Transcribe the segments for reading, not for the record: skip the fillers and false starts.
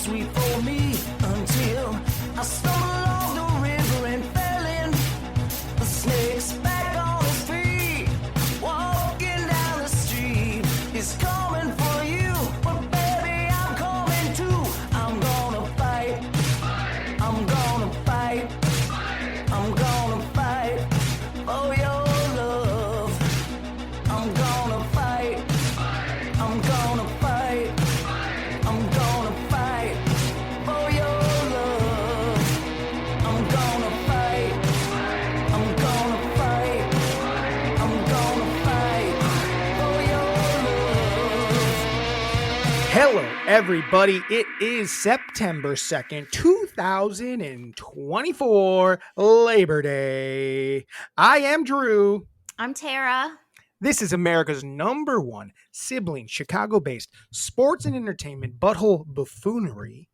sweet for me until I stumbled off the river and fell in. The snake's back on his feet, walking down the street. He's coming for you, but baby, I'm coming too. I'm gonna fight. I'm gonna fight. I'm gonna fight for your love. I'm gonna fight. I'm gonna fight. I'm gonna fight for your love. I'm gonna fight. I'm gonna fight. I'm gonna fight for your love. Hello, everybody. It is September 2nd, 2024, Labor Day. I am Drew. I'm Tara. This is America's #1 sibling, Chicago-based sports and entertainment butthole buffoonery.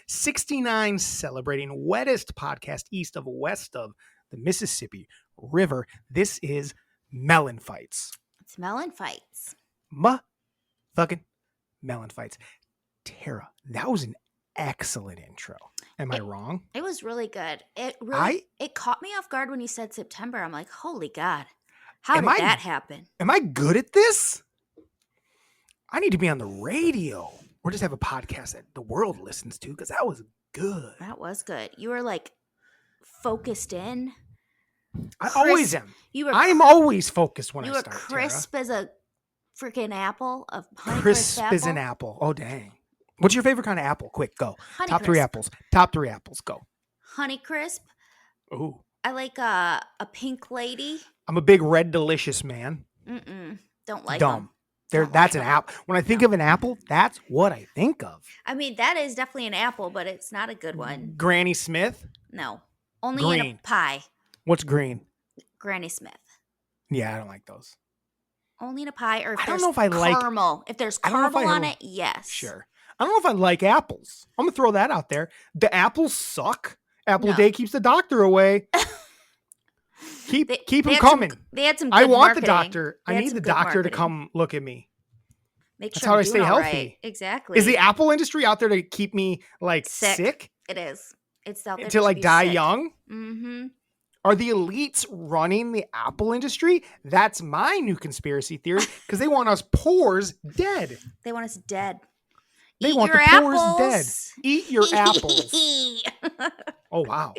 69 celebrating wettest podcast east of west of the Mississippi River. This is MELLONfights. It's MELLONfights. Fucking MELLONfights. Tara, that was an excellent intro. Am I wrong? It was really good. It caught me off guard when you said September. I'm like, holy God. How did that happen? Am I good at this? I need to be on the radio or just have a podcast that the world listens to because that was good. That was good. You were like focused in. I always am. I'm always focused when I start. You were crisp as a freaking apple. Crisp as an apple. Oh, dang. What's your favorite kind of apple? Quick, go. Top three apples. Top 3 apples. Go. Honeycrisp. Ooh. I like a pink lady. I'm a big red delicious man. Don't like Dumb. them. That's an apple. When I think of an apple, that's what I think of. I mean, that is definitely an apple, but it's not a good one. Granny Smith? No. Only in a pie. What's green? Granny Smith. Yeah, I don't like those. Only in a pie, or if I don't there's know if I like caramel. If there's caramel on it, yes. Sure. I don't know if I like apples. I'm gonna throw that out there. The apples suck. Apple a day keeps the doctor away. Keep them coming. They had some good I want marketing. the doctor. I need the doctor to come look at me. Make That's sure how I'm I stay doing all healthy. right. Exactly. Is the apple industry out there to keep me like sick? It is. It's out there to like die sick. young? Mm-hmm. Are the elites running the apple industry? That's my new conspiracy theory because they want us poors dead. They want us dead. They Eat want your the apples. poors dead. Eat your apples. Oh, wow.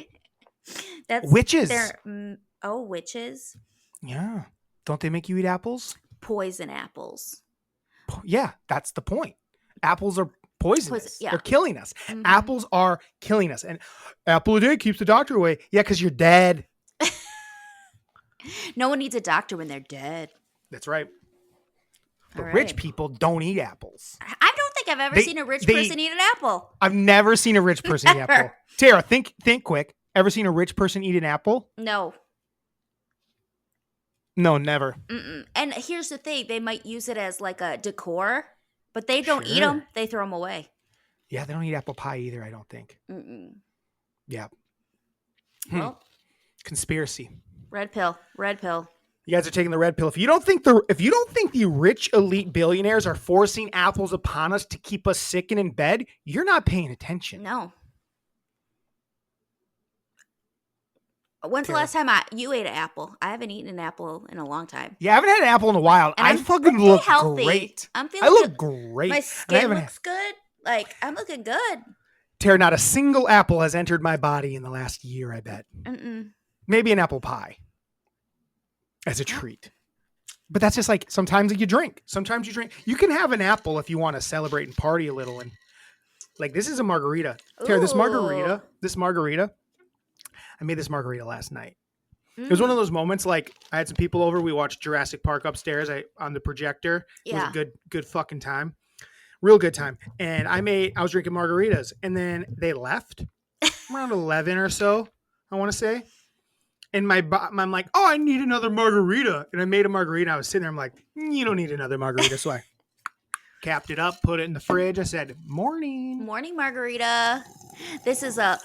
That's witches. Witches. Yeah. Don't they make you eat apples? Poison apples. Yeah, that's the point. Apples are poisonous. Yeah. They're killing us. Mm-hmm. Apples are killing us. And apple a day keeps the doctor away. Yeah, because you're dead. No one needs a doctor when they're dead. That's right. But right. rich people don't eat apples. I don't think I've ever seen a rich person eat an apple. I've never seen a rich person eat an apple. Tara, think quick. Ever seen a rich person eat an apple? No. No, never. And here's the thing. They might use it as like a decor, but they don't eat them. They throw them away. Yeah, they don't eat apple pie either, I don't think. Yeah. Well. Conspiracy. Red pill. You guys are taking the red pill. If you don't think the rich elite billionaires are forcing apples upon us to keep us sick and in bed, you're not paying attention. No. When's the last time you ate an apple? I haven't eaten an apple in a long time. Yeah, I haven't had an apple in a while. And I fucking look healthy. great. I'm feeling I look great. My skin looks good. Like, I'm looking good. Tara, not a single apple has entered my body in the last year, I bet. Maybe an apple pie as a treat. But that's just like sometimes you drink. Sometimes you drink. You can have an apple if you want to celebrate and party a little. And like, this is a margarita. Tara, this margarita, I made this margarita last night. It was one of those moments, like I had some people over. We watched Jurassic Park upstairs on the projector. It was a good fucking time. Real good time. And I was drinking margaritas, and then they left around 11 or so, I want to say. And I'm like, oh, I need another margarita. And I made a margarita. I was sitting there. I'm like, you don't need another margarita. So I capped it up, put it in the fridge. I said, morning margarita. This is a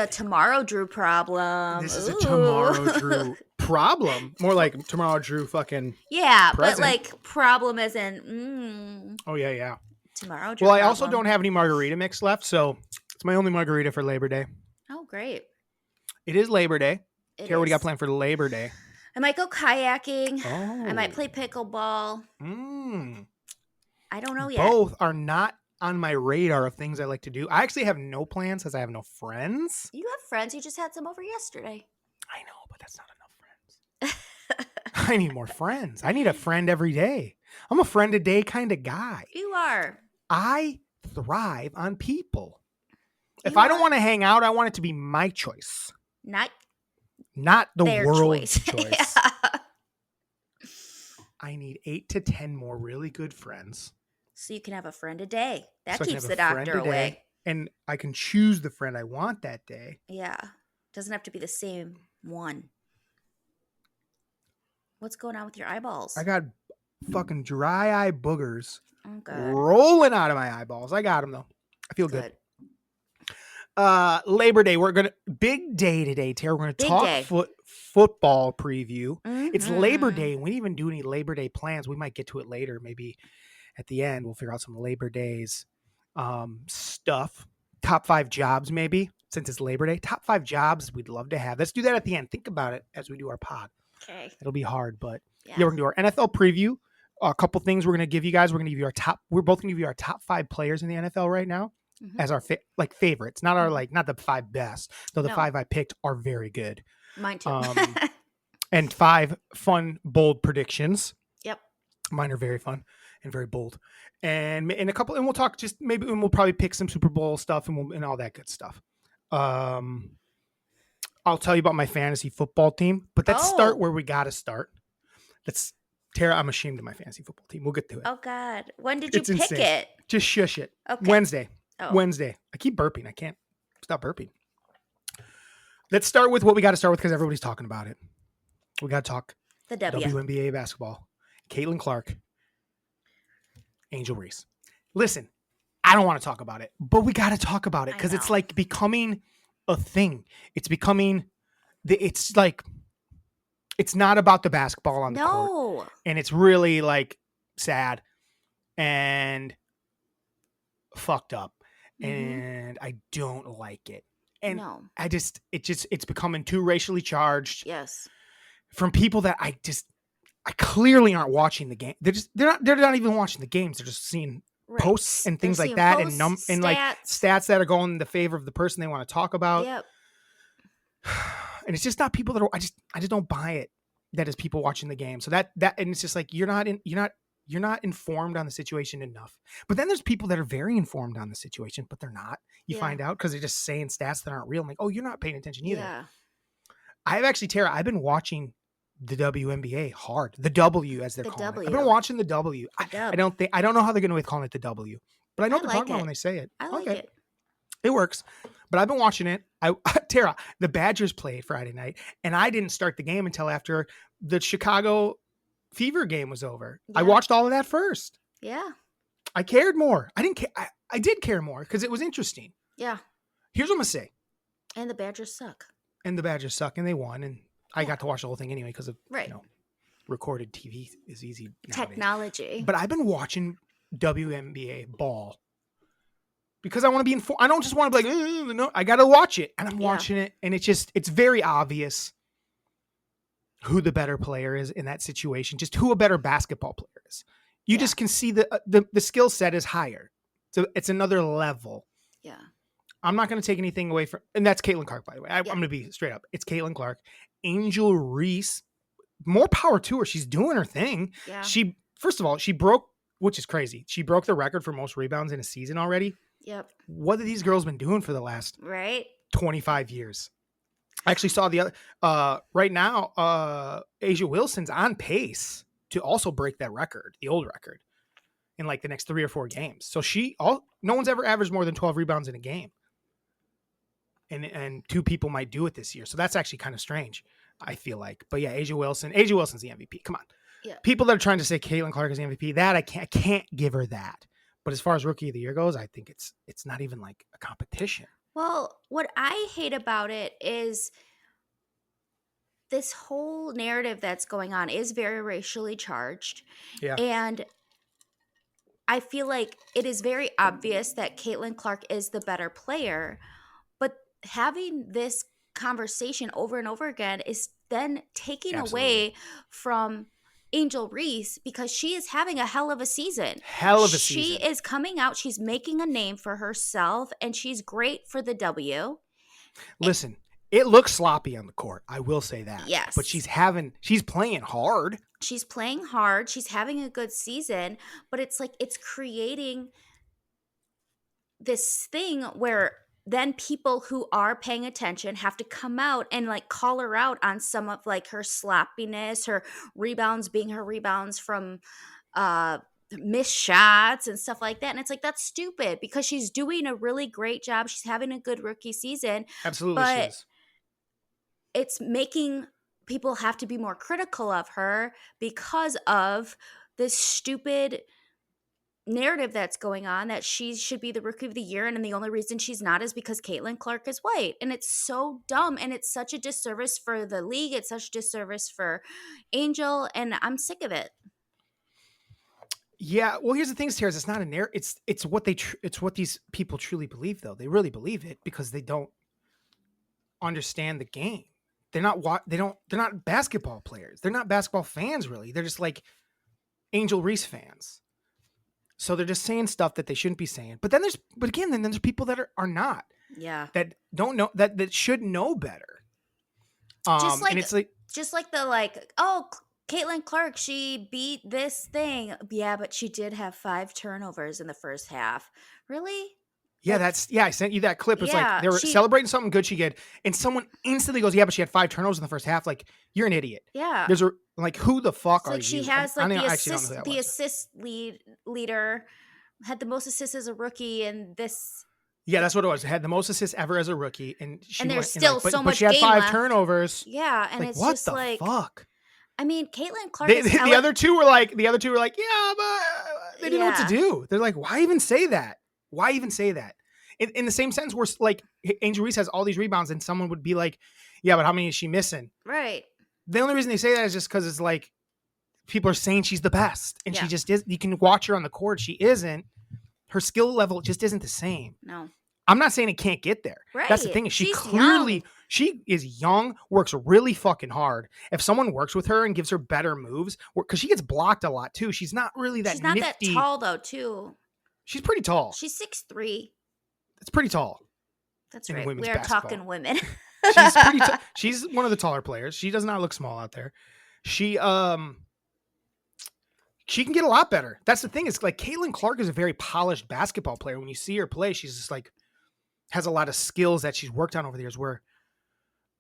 Tomorrow Drew problem. This is a Tomorrow Drew problem. More like Tomorrow Drew fucking present. But like problem as in Oh yeah. tomorrow. Well, I also don't have any margarita mix left, so it's my only margarita for Labor Day. Oh, great. It is Labor Day. Kara, what do you got planned for Labor Day? I might go kayaking. Oh. I might play pickleball. I don't know yet. Both are not on my radar of things I like to do. I actually have no plans because I have no friends. You have friends. You just had some over yesterday. I know, but that's not enough friends. I need more friends. I need a friend every day. I'm a friend a day kind of guy. You are. I thrive on people. If I don't want to hang out, I want it to be my choice. Not the world's choice. Yeah. I need 8 to 10 more really good friends. So you can have a friend a day. That keeps the doctor away. And I can choose the friend I want that day. Yeah. Doesn't have to be the same one. What's going on with your eyeballs? I got fucking dry eye boogers rolling out of my eyeballs. I got them though. I feel good. Labor Day. We're gonna big day today, Tara. We're gonna talk football preview. It's Labor Day. We didn't even do any Labor Day plans. We might get to it later. Maybe at the end we'll figure out some Labor Days stuff. Top 5 jobs, maybe, since it's Labor Day. Top 5 jobs we'd love to have. Let's do that at the end. Think about it as we do our pod. Okay. It'll be hard, but yeah, we're gonna do our NFL preview. A couple things we're gonna give you guys. We're gonna give you our top. We're both gonna give you our top 5 players in the NFL right now as our favorites. Not our not the 5 best. Though the 5 I picked are very good. Mine too. And 5 fun, bold predictions. Yep. Mine are very fun and very bold. And in a couple, and we'll talk and we'll probably pick some Super Bowl stuff and all that good stuff. I'll tell you about my fantasy football team, but let's start where we got to start. Tara, I'm ashamed of my fantasy football team. We'll get to it. Oh, God. When did you pick it? Just shush it. Okay. Wednesday. I keep burping. I can't stop burping. Let's start with what we got to start with because everybody's talking about it. We got to talk the WNBA basketball. Caitlin Clark, Angel Reese. Listen, I don't want to talk about it, but we got to talk about it because it's like becoming a thing. It's becoming it's like it's not about the basketball on the court. And it's really like sad and fucked up. And I don't like it. And it's becoming too racially charged. Yes. From people that I clearly aren't watching the game. They're not even watching the games. They're just seeing posts and things like that and like stats that are going in the favor of the person they want to talk about. Yep. And it's just not people that are, I just don't buy it. That is people watching the game. So that and it's just like you're not informed on the situation enough. But then there's people that are very informed on the situation, but they're not. You find out because they're just saying stats that aren't real. I'm like, oh, you're not paying attention either. Yeah. Tara, I've been watching the WNBA hard. The W as they're calling it. I've been watching the W. I don't know how they're going to call it the W, but I know what they're talking about when they say it. I like it. It works. But I've been watching it. Tara, the Badgers played Friday night, and I didn't start the game until after the Chicago Fever game was over. Yeah. I watched all of that first. Yeah. I cared more. I didn't care. I did care more because it was interesting. Yeah. Here's what I'm going to say. And the Badgers suck. And they won. And I got to watch the whole thing anyway because of recorded TV is easy nowadays. Technology. But I've been watching WNBA ball because I want to be informed. I don't just want to be like, no, I got to watch it. And I'm watching it. And it's very obvious who the better player is in that situation, just who a better basketball player is. You just can see the skill set is higher. So it's another level. Yeah. I'm not going to take anything away from, and that's Caitlin Clark, by the way. I'm going to be straight up. It's Caitlin Clark. Angel Reese, more power to her. She's doing her thing. Yeah. First of all, she broke, which is crazy. She broke the record for most rebounds in a season already. Yep. What have these girls been doing for the last 25 years? I actually saw the other, right now, Asia Wilson's on pace to also break that record, the old record, in like the next 3 or 4 games. So no one's ever averaged more than 12 rebounds in a game. And 2 people might do it this year. So that's actually kind of strange, I feel like. But yeah, Asia Wilson's the MVP. Come on. Yeah. People that are trying to say Caitlin Clark is the MVP, that I can't give her that. But as far as Rookie of the Year goes, I think it's not even like a competition. Well, what I hate about it is this whole narrative that's going on is very racially charged. Yeah. And I feel like it is very obvious that Caitlin Clark is the better player, but having this conversation over and over again is then taking away from Angel Reese because she is having a hell of a season. She is coming out, she's making a name for herself, and she's great for the W. Listen, it looks sloppy on the court. I will say that. Yes. But she's playing hard. She's playing hard. She's having a good season, but it's like it's creating this thing where then people who are paying attention have to come out and like call her out on some of like her sloppiness, her rebounds being her rebounds from missed shots and stuff like that. And it's like, that's stupid because she's doing a really great job. She's having a good rookie season. Absolutely, she is. It's making people have to be more critical of her because of this stupid narrative that's going on that she should be the rookie of the year, and the only reason she's not is because Caitlin Clark is white. And it's so dumb, and it's such a disservice for the league. It's such a disservice for Angel, and I'm sick of it. Yeah, well, here's the thing, Sarah. It's not a narrative. It's what it's what these people truly believe, though. They really believe it because they don't understand the game. They're not basketball players. They're not basketball fans, really. They're just like Angel Reese fans. So they're just saying stuff that they shouldn't be saying. But then there's people that are not. Yeah. That don't know that should know better. And it's like Caitlin Clark, she beat this thing. Yeah, but she did have 5 turnovers in the first half. Really? Yeah, I sent you that clip. It's like they were celebrating something good she did, and someone instantly goes, "Yeah, but she had 5 turnovers in the first half." Like, you're an idiot. Yeah. There's who the fuck are you? She has the assist leader, had the most assists as a rookie, and this. Yeah, that's what it was. It had the most assists ever as a rookie, and there's still so much. But she had 5 left. turnovers. Yeah, and it's what just the like fuck. I mean, Caitlin Clark. The other two were like, yeah, but they didn't know what to do. They're like, why even say that? Why even say that? In the same sense, where like Angel Reese has all these rebounds, and someone would be like, "Yeah, but how many is she missing?" Right. The only reason they say that is just because it's like people are saying she's the best, and she just is. You can watch her on the court; she isn't. Her skill level just isn't the same. No, I'm not saying it can't get there. Right. That's the thing. She is young, works really fucking hard. If someone works with her and gives her better moves, because she gets blocked a lot too. She's not really that. She's not nifty. that tall though. Too. She's pretty tall. She's 6'3". It's pretty tall. That's right. We are talking women. She's pretty tall. She's one of the taller players. She does not look small out there. She can get a lot better. That's the thing. Is like Caitlin Clark is a very polished basketball player. When you see her play, she's just like has a lot of skills that she's worked on over the years. Where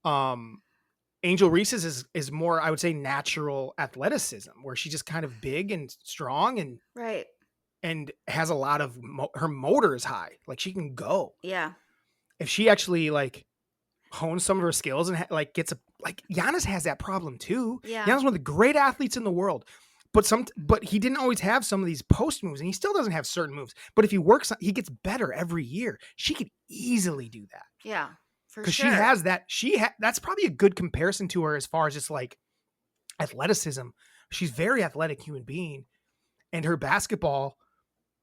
Angel Reese's is more, I would say, natural athleticism, where she's just kind of big and strong and right. And has a lot of her motor is high. Like she can go. Yeah. If she actually like hones some of her skills and gets Giannis has that problem too. Yeah. Giannis is one of the great athletes in the world, but he didn't always have some of these post moves, and he still doesn't have certain moves. But if he works, he gets better every year. She could easily do that. Yeah, for sure. Because she has that. That's probably a good comparison to her as far as just like athleticism. She's a very athletic human being, and her basketball.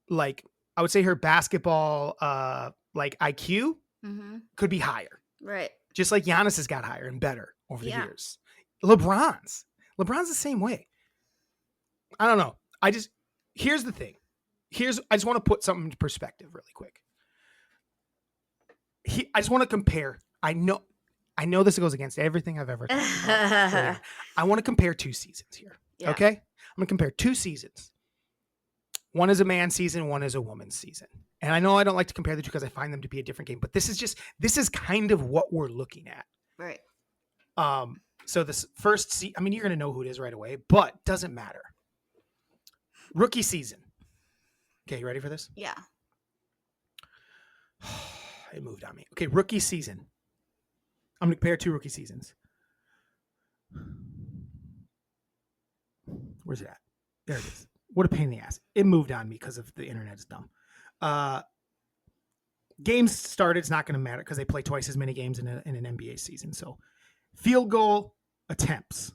Like I would say her basketball like IQ could be higher. Right. Just like Giannis has got higher and better over the years. LeBron's the same way. I don't know. Here's the thing. I just want to put something into perspective really quick. I just want to compare. I know this goes against everything I've ever talked about. I want to compare 2 seasons here. Yeah. Okay? I'm going to compare 2 seasons. One is a man's season, one is a woman's season. And I know I don't like to compare the two because I find them to be a different game, but this is kind of what we're looking at. Right. So this first you're going to know who it is right away, but doesn't matter. Rookie season. Okay, you ready for this? Yeah. It moved on me. Okay, rookie season. I'm going to compare 2 rookie seasons. Where's it at? There it is. What a pain in the ass. It moved on me because of the internet is dumb. Games started. It's not going to matter because they play twice as many games in an NBA season. So field goal attempts.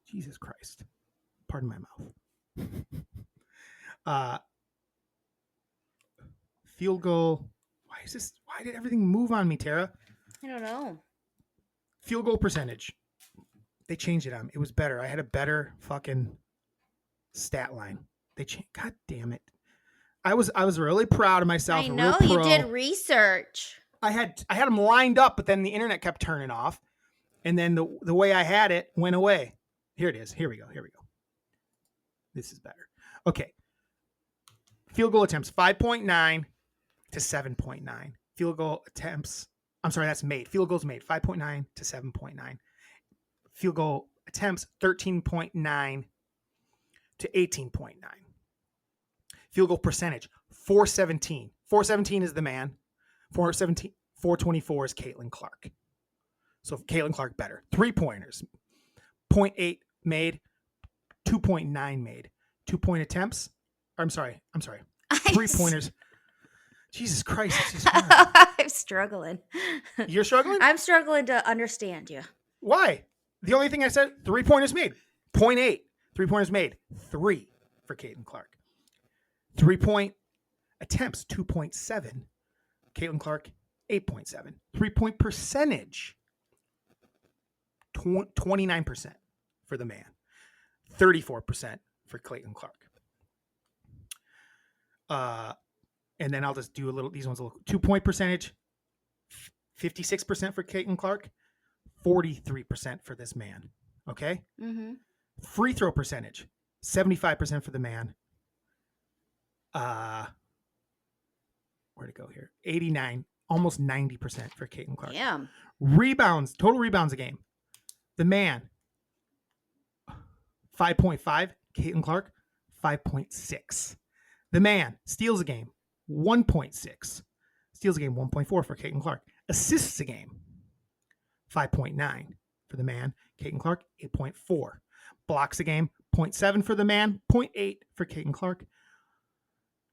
Jesus Christ. Pardon my mouth. Uh, field goal. Why is this? Why did everything move on me, Tara? I don't know. Field goal percentage. They changed it on me. It was better. I had a better fucking stat line. They changed. God damn it. I was really proud of myself. I know you did research. I had them lined up, but then the internet kept turning off, and then the way I had it went away. Here it is. Here we go. This is better. Okay. Field goal attempts 5.9 to 7.9. Field goal attempts. I'm sorry, that's made. Field goals made 5.9 to 7.9. Field goal attempts 13.9 to 18.9. Field goal percentage 417. 417 is the man. 424 is Caitlin Clark. So Caitlin Clark better. 3-pointers. 0.8 made. 2.9 made. 2-point attempts. I'm sorry. 3-pointers. Jesus Christ. I'm struggling. You're struggling? I'm struggling to understand you. Why? The only thing I said, 3-pointers made. 0.8. 3-pointers made. 3 for Caitlin Clark. 3-point attempts, 2.7. Caitlin Clark, 8.7. 3-point percentage, 29% for the man. 34% for Caitlin Clark. And then I'll just do these ones a little. 2-point percentage, 56% for Caitlin Clark, 43% for this man. Okay? Mm-hmm. Free throw percentage, 75% for the man. Where'd it go here? 89, almost 90% for Caitlin Clark. Yeah. Rebounds, total rebounds a game. The man, 5.5. Caitlin Clark, 5.6. The man, steals a game, 1.6. Steals a game, 1.4 for Caitlin Clark. Assists a game, 5.9 for the man. Caitlin Clark, 8.4. Blocks a game, 0.7 for the man, 0.8 for Caitlin Clark.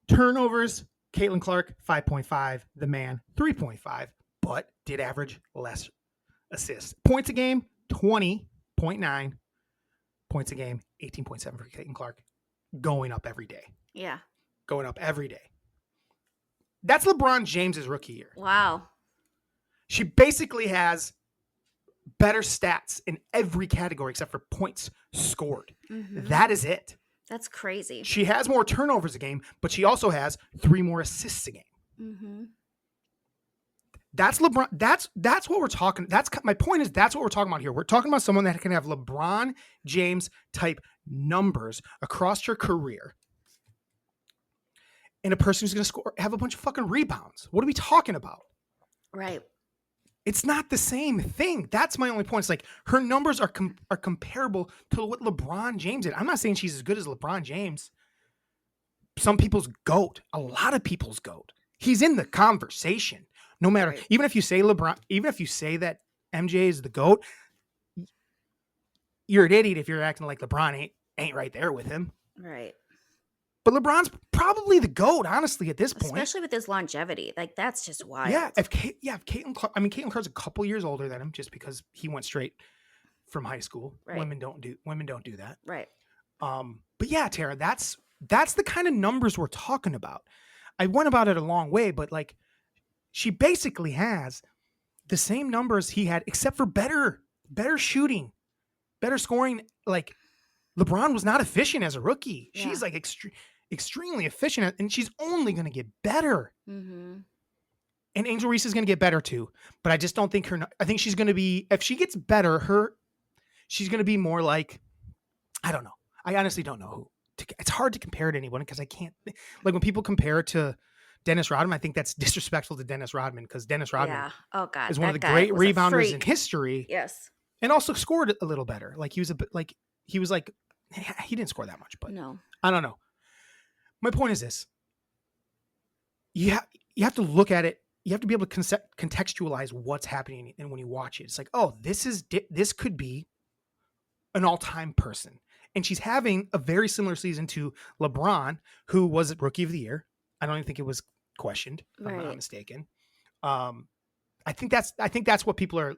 Turnovers, Caitlin Clark, 5.5. The man, 3.5, but did average less assists. Points a game, 20.9. Points a game, 18.7 for Caitlin Clark. Going up every day. Yeah. Going up every day. That's LeBron James's rookie year. Wow. She basically has better stats in every category except for points scored. Mm-hmm. That is it. That's crazy. She has more turnovers a game, but she also has 3 more assists a game. Mm-hmm. That's LeBron. That's what we're talking. My point is that's what we're talking about here. We're talking about someone that can have LeBron James type numbers across your career, and a person who's going to have a bunch of fucking rebounds. What are we talking about? Right. It's not the same thing. That's my only point. It's like her numbers are comparable to what LeBron James did. I'm not saying she's as good as LeBron James. Some people's GOAT, a lot of people's GOAT. He's in the conversation. No matter, right. Even if you say LeBron, even if you say that MJ is the GOAT, you're an idiot if you're acting like LeBron ain't right there with him. Right. But LeBron's probably the GOAT, honestly, at this point. Especially with his longevity. Like, that's just wild. Yeah, if Caitlin Clark, Caitlin Clark's a couple years older than him just because he went straight from high school. Right. Women don't do that. Right. But yeah, Tara, that's the kind of numbers we're talking about. I went about it a long way, but like she basically has the same numbers he had, except for better shooting, better scoring. Like LeBron was not efficient as a rookie. Yeah. She's like extremely efficient, and she's only going to get better. Mm-hmm. And Angel Reese is going to get better too, but I just don't think I think she's going to be, if she gets better, she's going to be more like, I don't know. I honestly don't know who. It's hard to compare to anyone because I can't, like when people compare it to Dennis Rodman, I think that's disrespectful to Dennis Rodman because Dennis Rodman is one of the great rebounders in history. Yes. And also scored a little better. Like he was he didn't score that much, but no, I don't know. My point is this. You have to look at it. You have to be able to contextualize what's happening. And when you watch it, it's like, oh, this could be an all-time person. And she's having a very similar season to LeBron, who was Rookie of the Year. I don't even think it was questioned, if I'm not mistaken. I think that's what people are,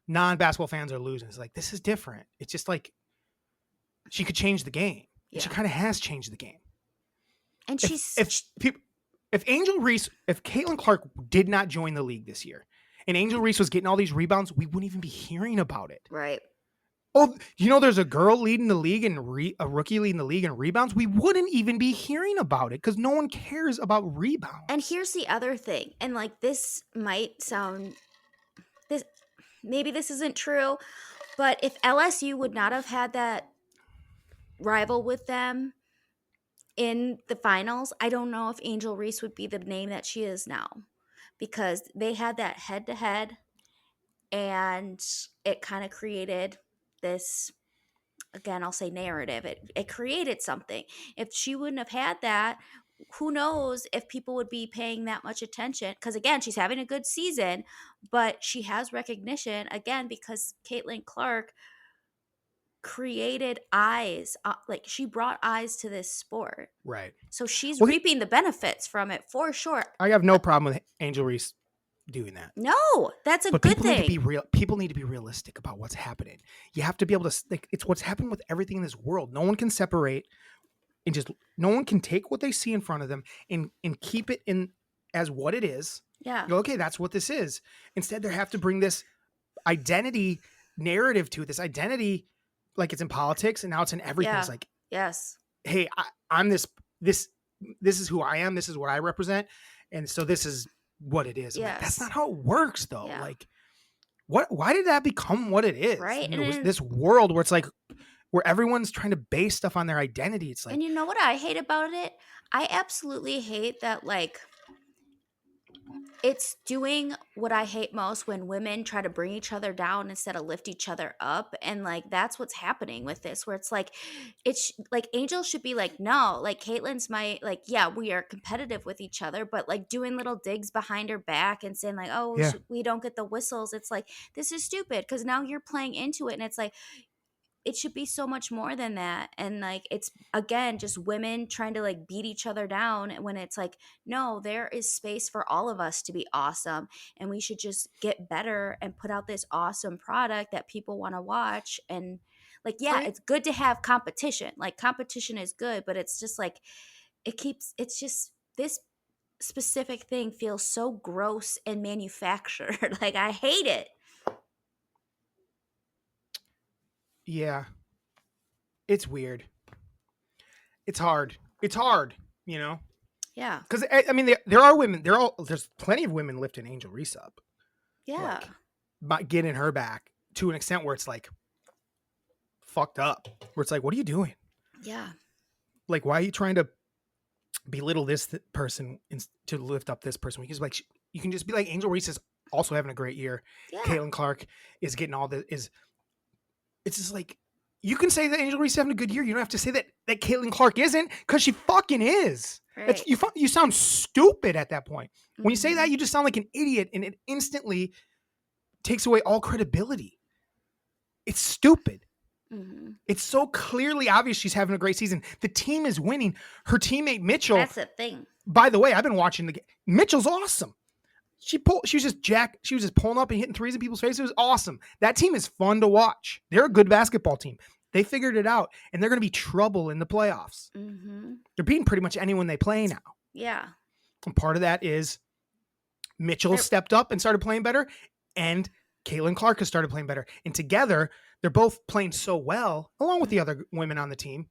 non-basketball fans are losing. It's like, this is different. It's just like she could change the game. Yeah. She kind of has changed the game. And she's if Angel Reese, if Caitlin Clark did not join the league this year, and Angel Reese was getting all these rebounds, we wouldn't even be hearing about it. right. Oh, you know, there's a girl leading the league and a rookie leading the league in rebounds. We wouldn't even be hearing about it because no one cares about rebounds. And here's the other thing, and like this might sound this maybe this isn't true, but if LSU would not have had that rival with them in the finals, I don't know if Angel Reese would be the name that she is now, because they had that head to head, and it kind of created this, again, I'll say narrative. It created something. If she wouldn't have had that, who knows if people would be paying that much attention? Because again, she's having a good season, but she has recognition again because Caitlin Clark created eyes, like she brought eyes to this sport. Right. So she's Well, reaping the benefits from it for sure. I have no problem with Angel Reese doing that. No, that's a But good people need to be thing. real. People need to be realistic about what's happening. You have to be able to like it's what's happened with everything in this world. No one can separate and just no one can take what they see in front of them and keep it in as what it is. Yeah. Go, okay, that's what this is. Instead, they have to bring this identity narrative to it. This identity, like it's in politics and now it's in everything. Yeah. It's like, Yes. hey, I'm this is who I am. This is what I represent. And so this is what it is. Like, that's Yes. not how it works though. Yeah. Like why did that become what it is? Right. You know, And this world where it's like, where everyone's trying to base stuff on their identity. It's like, And you know what I hate about it? I absolutely hate that, like, it's doing what I hate most when women try to bring each other down instead of lift each other up. And like, that's what's happening with this, where it's like, Angel should be like, no, like Caitlin's like, yeah, we are competitive with each other, but like doing little digs behind her back and saying like, oh, Yeah. we don't get the whistles. It's like, this is stupid because now you're playing into it. And it's like, it should be so much more than that. And like, it's again just women trying to like beat each other down when it's like, no, there is space for all of us to be awesome, and we should just get better and put out this awesome product that people want to watch. And like, yeah, Right. it's good to have competition, like competition is good, but it's just like it's just this specific thing feels so gross and manufactured. Like, I hate it. yeah, it's weird. It's hard. It's hard, you know? Yeah. Because I mean, there are women. There's plenty of women lifting Angel Reese up, Yeah. getting her back to an extent where it's like fucked up. Where it's like, what are you doing? Yeah. Like, why are you trying to belittle this person to lift up this person? Because like you can just be like, Angel Reese is also having a great year. Yeah. Caitlin Clark is getting all the It's just like, you can say that Angel Reese is having a good year. You don't have to say that Caitlin Clark isn't, because she fucking is. Right. You sound stupid at that point. When you say Mhm. that, you just sound like an idiot, and it instantly takes away all credibility. It's stupid. Mhm. It's so clearly obvious she's having a great season. The team is winning. Her teammate Mitchell, That's the thing. by the way, I've been watching the game. Mitchell's awesome. She was just pulling up and hitting threes in people's faces. It was awesome. That team is fun to watch. They're a good basketball team. They figured it out, and they're going to be trouble in the playoffs. Mm-hmm. They're beating pretty much anyone they play now. Yeah. And part of that is Mitchell stepped up and started playing better, and Caitlin Clark has started playing better. And together, they're both playing so well, along with the other women on the team.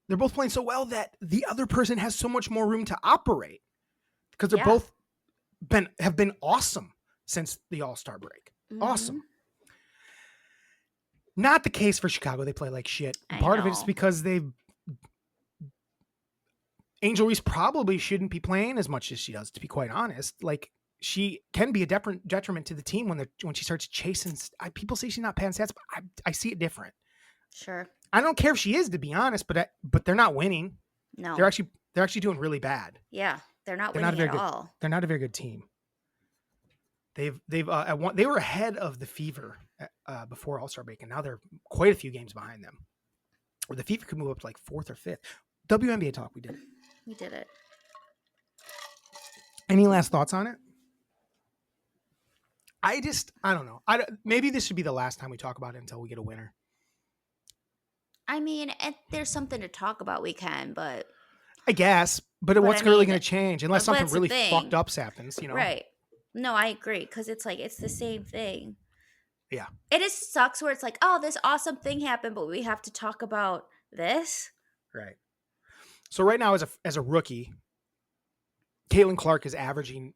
They're both playing so well that the other person has so much more room to operate, because they're both have been awesome since the All-Star break. Mhm. Awesome. Not the case for Chicago. They play like shit. Part of it is know. because Angel Reese probably shouldn't be playing as much as she does, to be quite honest. Like, she can be a detriment to the team when she starts chasing. People say she's not passing stats, but I see it different. Sure. I don't care if she is, to be honest, but they're not winning. No. They're actually doing really bad. Yeah. They're not They're winning not very at good. all. They're not a very good team. They were ahead of the Fever before All-Star break, and now they're quite a few games behind them. Or the Fever could move up to like 4th or 5th. WNBA talk, we did it. We did it. Any last thoughts on it? I don't know. Maybe this should be the last time we talk about it until we get a winner. I mean, if there's something to talk about, we can, but I guess, but what's really going to change unless something really fucked up happens, you know? Right. No, I agree because it's like it's the same thing. Yeah. It just sucks where it's like, oh, this awesome thing happened, but we have to talk about this. Right. So right now, as a rookie, Caitlin Clark is averaging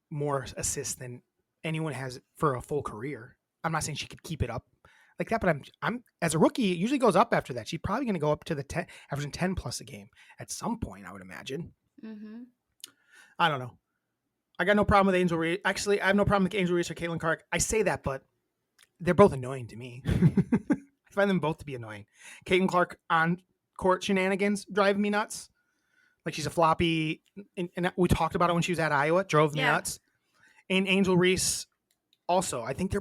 more assists than anyone has for a full career. I'm not saying she could keep it up like that, but I'm as a rookie, it usually goes up after that. She's probably going to go up to the 10, averaging 10 plus a game at some point, I would imagine. Mm-hmm. I don't know. I got no problem with Angel Reese. Actually, I have no problem with Angel Reese or Caitlin Clark. I say that, but they're both annoying to me. I find them both to be annoying. Caitlin Clark on court shenanigans drive me nuts. Like she's a floppy, and we talked about it when she was at Iowa. Drove me nuts. And Angel Reese also. I think they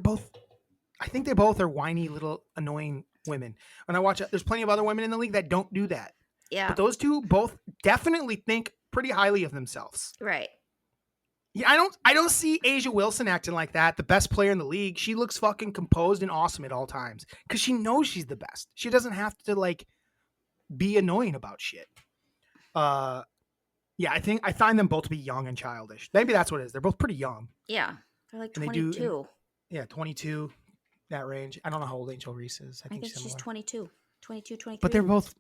both are whiny little annoying women. When I watch it, there's plenty of other women in the league that don't do that. Yeah. But those two both definitely think pretty highly of themselves. Right. Yeah, I don't see Asia Wilson acting like that. The best player in the league. She looks fucking composed and awesome at all times because she knows she's the best. She doesn't have to like be annoying about shit. Yeah, I find them both to be young and childish. Maybe that's what it is. They're both pretty young. Yeah, they're like 22. Yeah, 22, that range. I don't know how old Angel Reese is. I think she's 22, 23. But they're both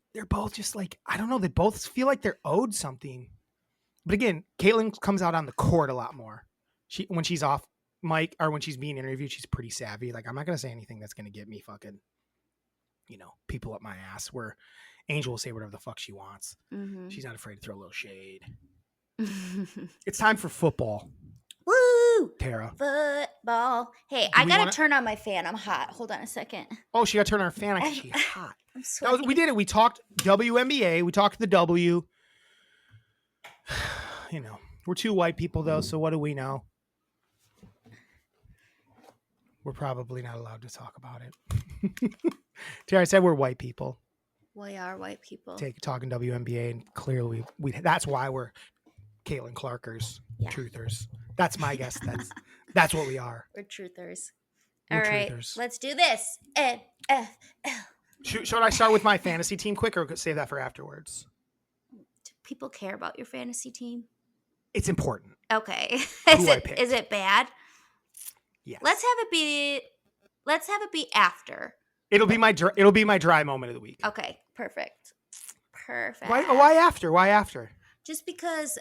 just like, I don't know. They both feel like they're owed something. But again, Caitlin comes out on the court a lot more. When she's off mic or when she's being interviewed, she's pretty savvy. Like, I'm not going to say anything that's going to get me fucking, people up my ass, where Angel will say whatever the fuck she wants. Mm-hmm. She's not afraid to throw a little shade. It's time for football. Woo! Tara. Football. Hey, I got to turn on my fan. I'm hot. Hold on a second. Oh, she got to turn on her fan. She's hot. I'm sweating. We did it. We talked WNBA. We talked the W. We're two white people, though, so what do we know? We're probably not allowed to talk about it. Tara, I said we're white people. We are white people. Talking WNBA, and clearly we that's why we're Caitlin Clarkers, truthers. That's my guess. That's what we are. We're truthers. We're All right, truthers. let's do this. NFL. Should I start with my fantasy team quick, or save that for afterwards? Do people care about your fantasy team? It's important. Okay. Is it bad? Yes. Let's have it be after. It'll be my dry moment of the week. Okay, perfect. Why after? Just because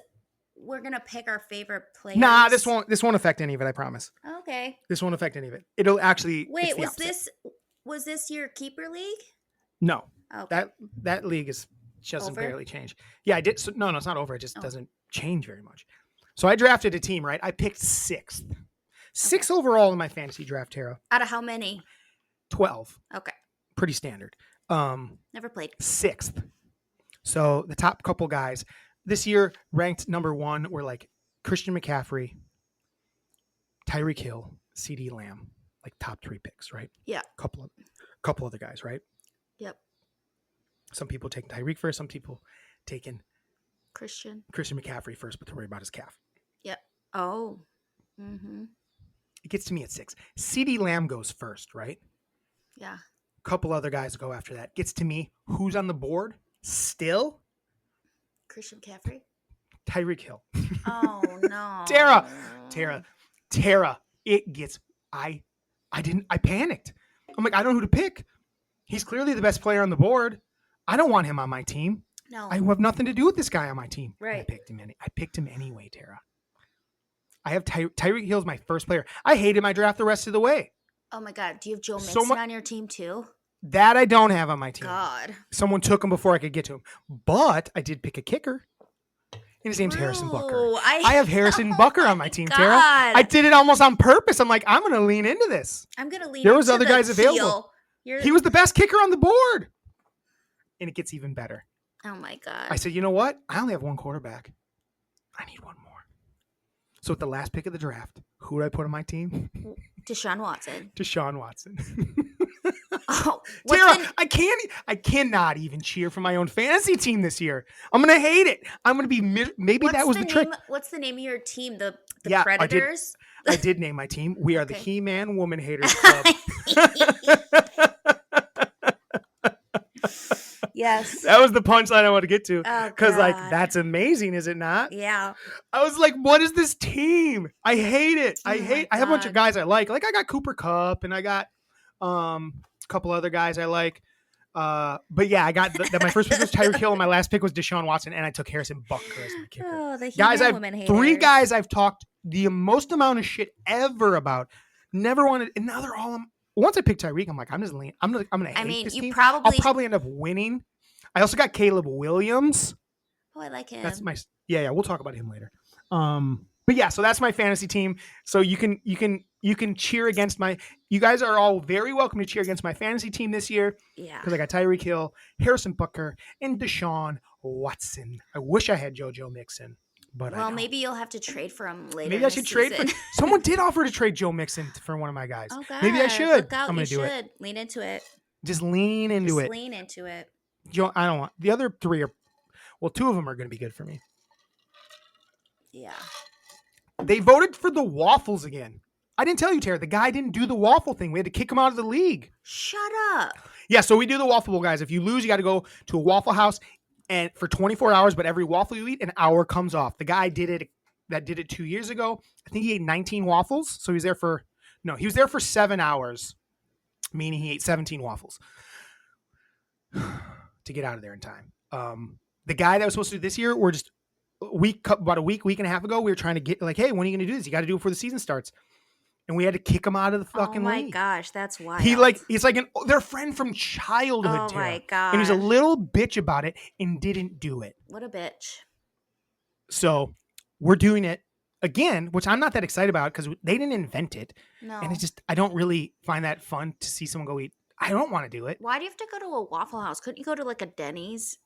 we're gonna pick our favorite players. Nah, this won't affect any of it. I promise. Okay. This won't affect any of it. It'll actually. Wait, was this your keeper league? No. Okay. That league doesn't over? barely change. Yeah, I did. So, no, it's not over. It just doesn't change very much. So I drafted a team, right? I picked sixth overall in my fantasy draft, Tara. Out of how many? 12. Okay. Pretty standard. Never played. Sixth. So the top couple guys this year ranked number one were like Christian McCaffrey, Tyreek Hill, CeeDee Lamb, like top 3 picks, right? Yeah. Couple other guys, right? Yep. Some people taking Tyreek first. Some people taking Christian McCaffrey first, but to worry about his calf. Yep. Oh. Mm-hmm. It gets to me at 6. CeeDee Lamb goes first, right? Yeah. Couple other guys go after that. Gets to me. Who's on the board still? Christian McCaffrey. Tyreek Hill. Oh no. Tara. It gets. I panicked. I'm like, I don't know who to pick. He's clearly the best player on the board. I don't want him on my team. No. I have nothing to do with this guy on my team. Right. I picked him anyway, Tara. I have Tyreek Hill's my first player. I hated my draft the rest of the way. Oh my God. Do you have Joe Mixon on your team too? That I don't have on my team. God. Someone took him before I could get to him. But I did pick a kicker. And his name's Harrison Bucker. I have Harrison Bucker on my team, Tara. I did it almost on purpose. I'm like, I'm going to lean into this. I'm going to lean There into was other guys available. He was the best kicker on the board. And it gets even better. Oh my God. I said, you know what? I only have one quarterback. I need one more. So at the last pick of the draft, who did I put on my team? Deshaun Watson. Oh, Tara, I cannot even cheer for my own fantasy team this year. I'm going to hate it. I'm going to be, maybe that was the trick. What's the name of your team? The Predators? I did name my team. We are the He-Man Woman Haters Club. Yes. That was the punchline I want to get to. Oh, Because, like, God. that's amazing, is it not? Yeah. I was like, what is this team? I hate it. Oh my I have a bunch of God. guys I like. Like, I got Cooper Kupp and I got a couple other guys I like. But yeah, I got my first pick was Tyreek Hill and my last pick was Deshaun Watson, and I took Harrison Butker as my kicker. Oh, the Guys, I women have 3 haters. guys I've talked the most amount of shit ever about. Never wanted, and now they're all. Once I picked Tyreek, I'm like, I'm just leaning. I'm gonna hate I mean, this you team. probably. I'll probably end up winning. I also got Caleb Williams. Oh, I like him. That's my yeah. We'll talk about him later. But yeah, so that's my fantasy team. So you can cheer against my. You guys are all very welcome to cheer against my fantasy team this year. Yeah. Because I got Tyreek Hill, Harrison Butker, and Deshaun Watson. I wish I had JoJo Mixon, but I don't. Maybe you'll have to trade for him later. Maybe I should trade for. Someone did offer to trade Joe Mixon for one of my guys. Oh God. Maybe I should. Look out, I'm gonna you do should. it. Lean into it. Just lean into it. Lean into it. Joe, I don't want the other 3 are. Well, 2 of them are going to be good for me. Yeah. They voted for the waffles again. I didn't tell you, Tara. The guy didn't do the waffle thing. We had to kick him out of the league. Shut up. Yeah, so we do the Waffle Bowl, guys. If you lose, you got to go to a Waffle House and for 24 hours, but every waffle you eat, an hour comes off. The guy did it 2 years ago. I think he ate 19 waffles. So he was there for 7 hours, meaning he ate 17 waffles to get out of there in time. The guy that was supposed to do this year, we're just about a week and a half ago, we were trying to get like, hey, when are you going to do this? You got to do it before the season starts. And we had to kick him out of the fucking league. Oh my gosh, that's wild. He's like their friend from childhood. Oh Tara. my god. And he's a little bitch about it and didn't do it. What a bitch. So we're doing it again, which I'm not that excited about because they didn't invent it. No. And it's just, I don't really find that fun to see someone go eat. I don't want to do it. Why do you have to go to a Waffle House? Couldn't you go to like a Denny's?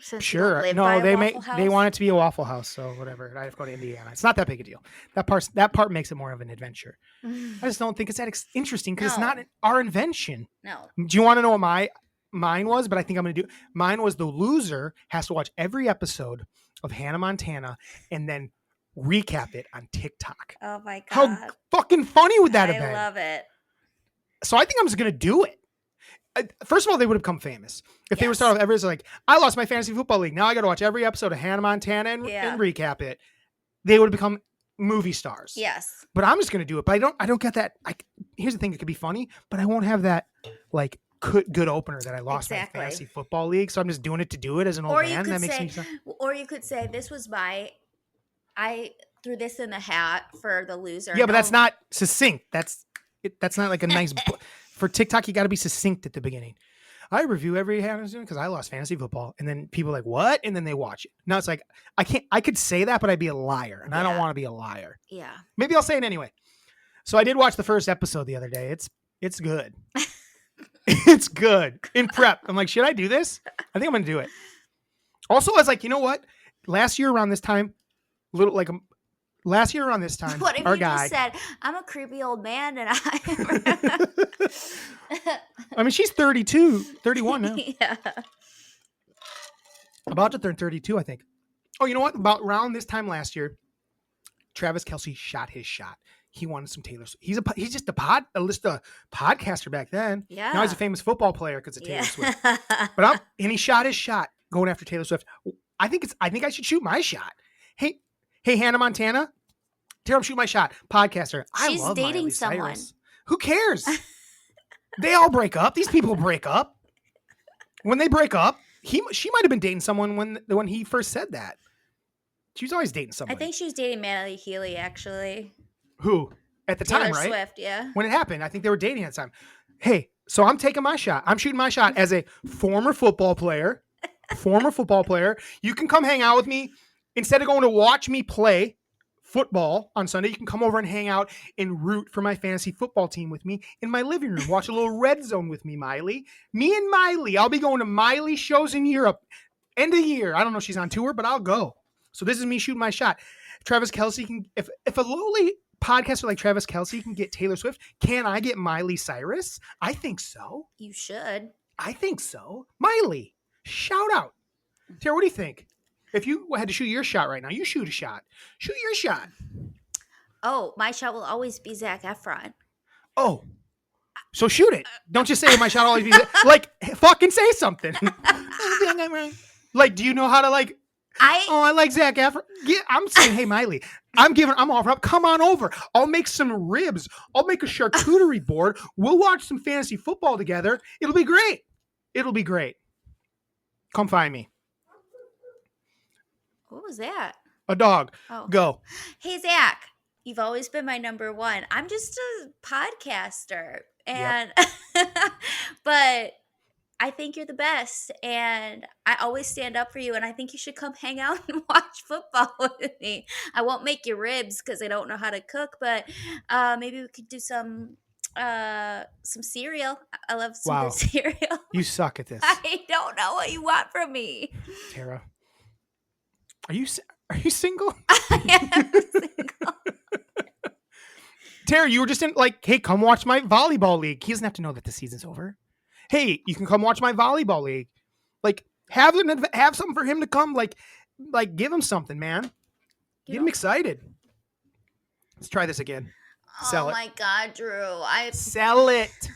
Since you don't Sure. live by No, a Waffle they House? want it to be a Waffle House. So whatever. I have to go to Indiana. It's not that big a deal. That part makes it more of an adventure. I just don't think it's that interesting because it's No. not our invention. No. Do you want to know what mine was? But I think I'm going to do. Mine was the loser has to watch every episode of Hannah Montana and then recap it on TikTok. Oh my god. How fucking funny would that have been? I love it. So I think I'm just going to do it. First of all, they would have become famous if they would Yes. start off every like, I lost my fantasy football league. Now I got to watch every episode of Hannah Montana and recap it. They would have become movie stars. Yes. But I'm just going to do it. But I don't get that. Here's the thing. It could be funny, but I won't have that like good opener that I lost my fantasy football league. So I'm just doing it to do it as an old man. That makes me sound. Or you could say this was I threw this in the hat for the loser. Yeah, but that's not succinct. That's not like a nice for TikTok. You got to be succinct at the beginning. I review every Hannah's doing because I lost fantasy football, and then people are like, what? And then they watch it. Now it's like I could say that, but I'd be a liar, and I don't want to be a liar. Yeah. Maybe I'll say it anyway. So I did watch the first episode the other day. It's good. It's good. In prep, I'm like, should I do this? I think I'm gonna do it. Also, I was like, you know what? Last year around this time, What if our you guy. just said, I'm a creepy old man and I mean, she's 31 now. Yeah. About to turn 32, I think. Oh, you know what? About around this time last year, Travis Kelce shot his shot. He wanted some Taylor Swift. He's just a podcaster back then. Yeah. Now he's a famous football player because of Taylor Swift. But And he shot his shot going after Taylor Swift. I think I should shoot my shot. Hey, Hannah Montana, Tara, I'm shooting my shot. Podcaster. She's I love dating Miley someone. Cyrus. Who cares? They all break up. These people break up. When they break up, she might have been dating someone when he first said that. She was always dating someone. I think she was dating Maddie Healy, actually. Who? At the time, Taylor right? Swift, yeah. When it happened, I think they were dating at the time. Hey, so I'm taking my shot. I'm shooting my shot as a former football player. You can come hang out with me. Instead of going to watch me play football on Sunday, you can come over and hang out and root for my fantasy football team with me in my living room. Watch a little Red Zone with me, Miley. Me and Miley. I'll be going to Miley shows in Europe. End of the year. I don't know if she's on tour, but I'll go. So this is me shooting my shot. Travis Kelce can, if a lowly podcaster like Travis Kelce can get Taylor Swift, can I get Miley Cyrus? I think so. You should. I think so. Miley, shout out. Tara, what do you think? If you had to shoot your shot right now, you shoot a shot. Shoot your shot. Oh, my shot will always be Zac Efron. Oh, So shoot it. Don't just say my shot always be like fucking say something. Like, do you know how to like? I like Zac Efron. Yeah, I'm saying, hey Miley, I'm offering up. Come on over. I'll make some ribs. I'll make a charcuterie board. We'll watch some fantasy football together. It'll be great. It'll be great. Come find me. What was that? A dog. Oh. Go. Hey, Zach, you've always been my number one. I'm just a podcaster. And, but I think you're the best. And I always stand up for you. And I think you should come hang out and watch football with me. I won't make you ribs because I don't know how to cook, but maybe we could do some cereal. I love some good cereal. You suck at this. I don't know what you want from me. Tara, are you single? I am single. Tara, you were just in like, hey, come watch my volleyball league. He doesn't have to know that the season's over. Hey, you can come watch my volleyball league. Like, have something for him to come. Like give him something, man. Get him excited. Let's try this again. Sell it. Oh my God, Drew! Sell it.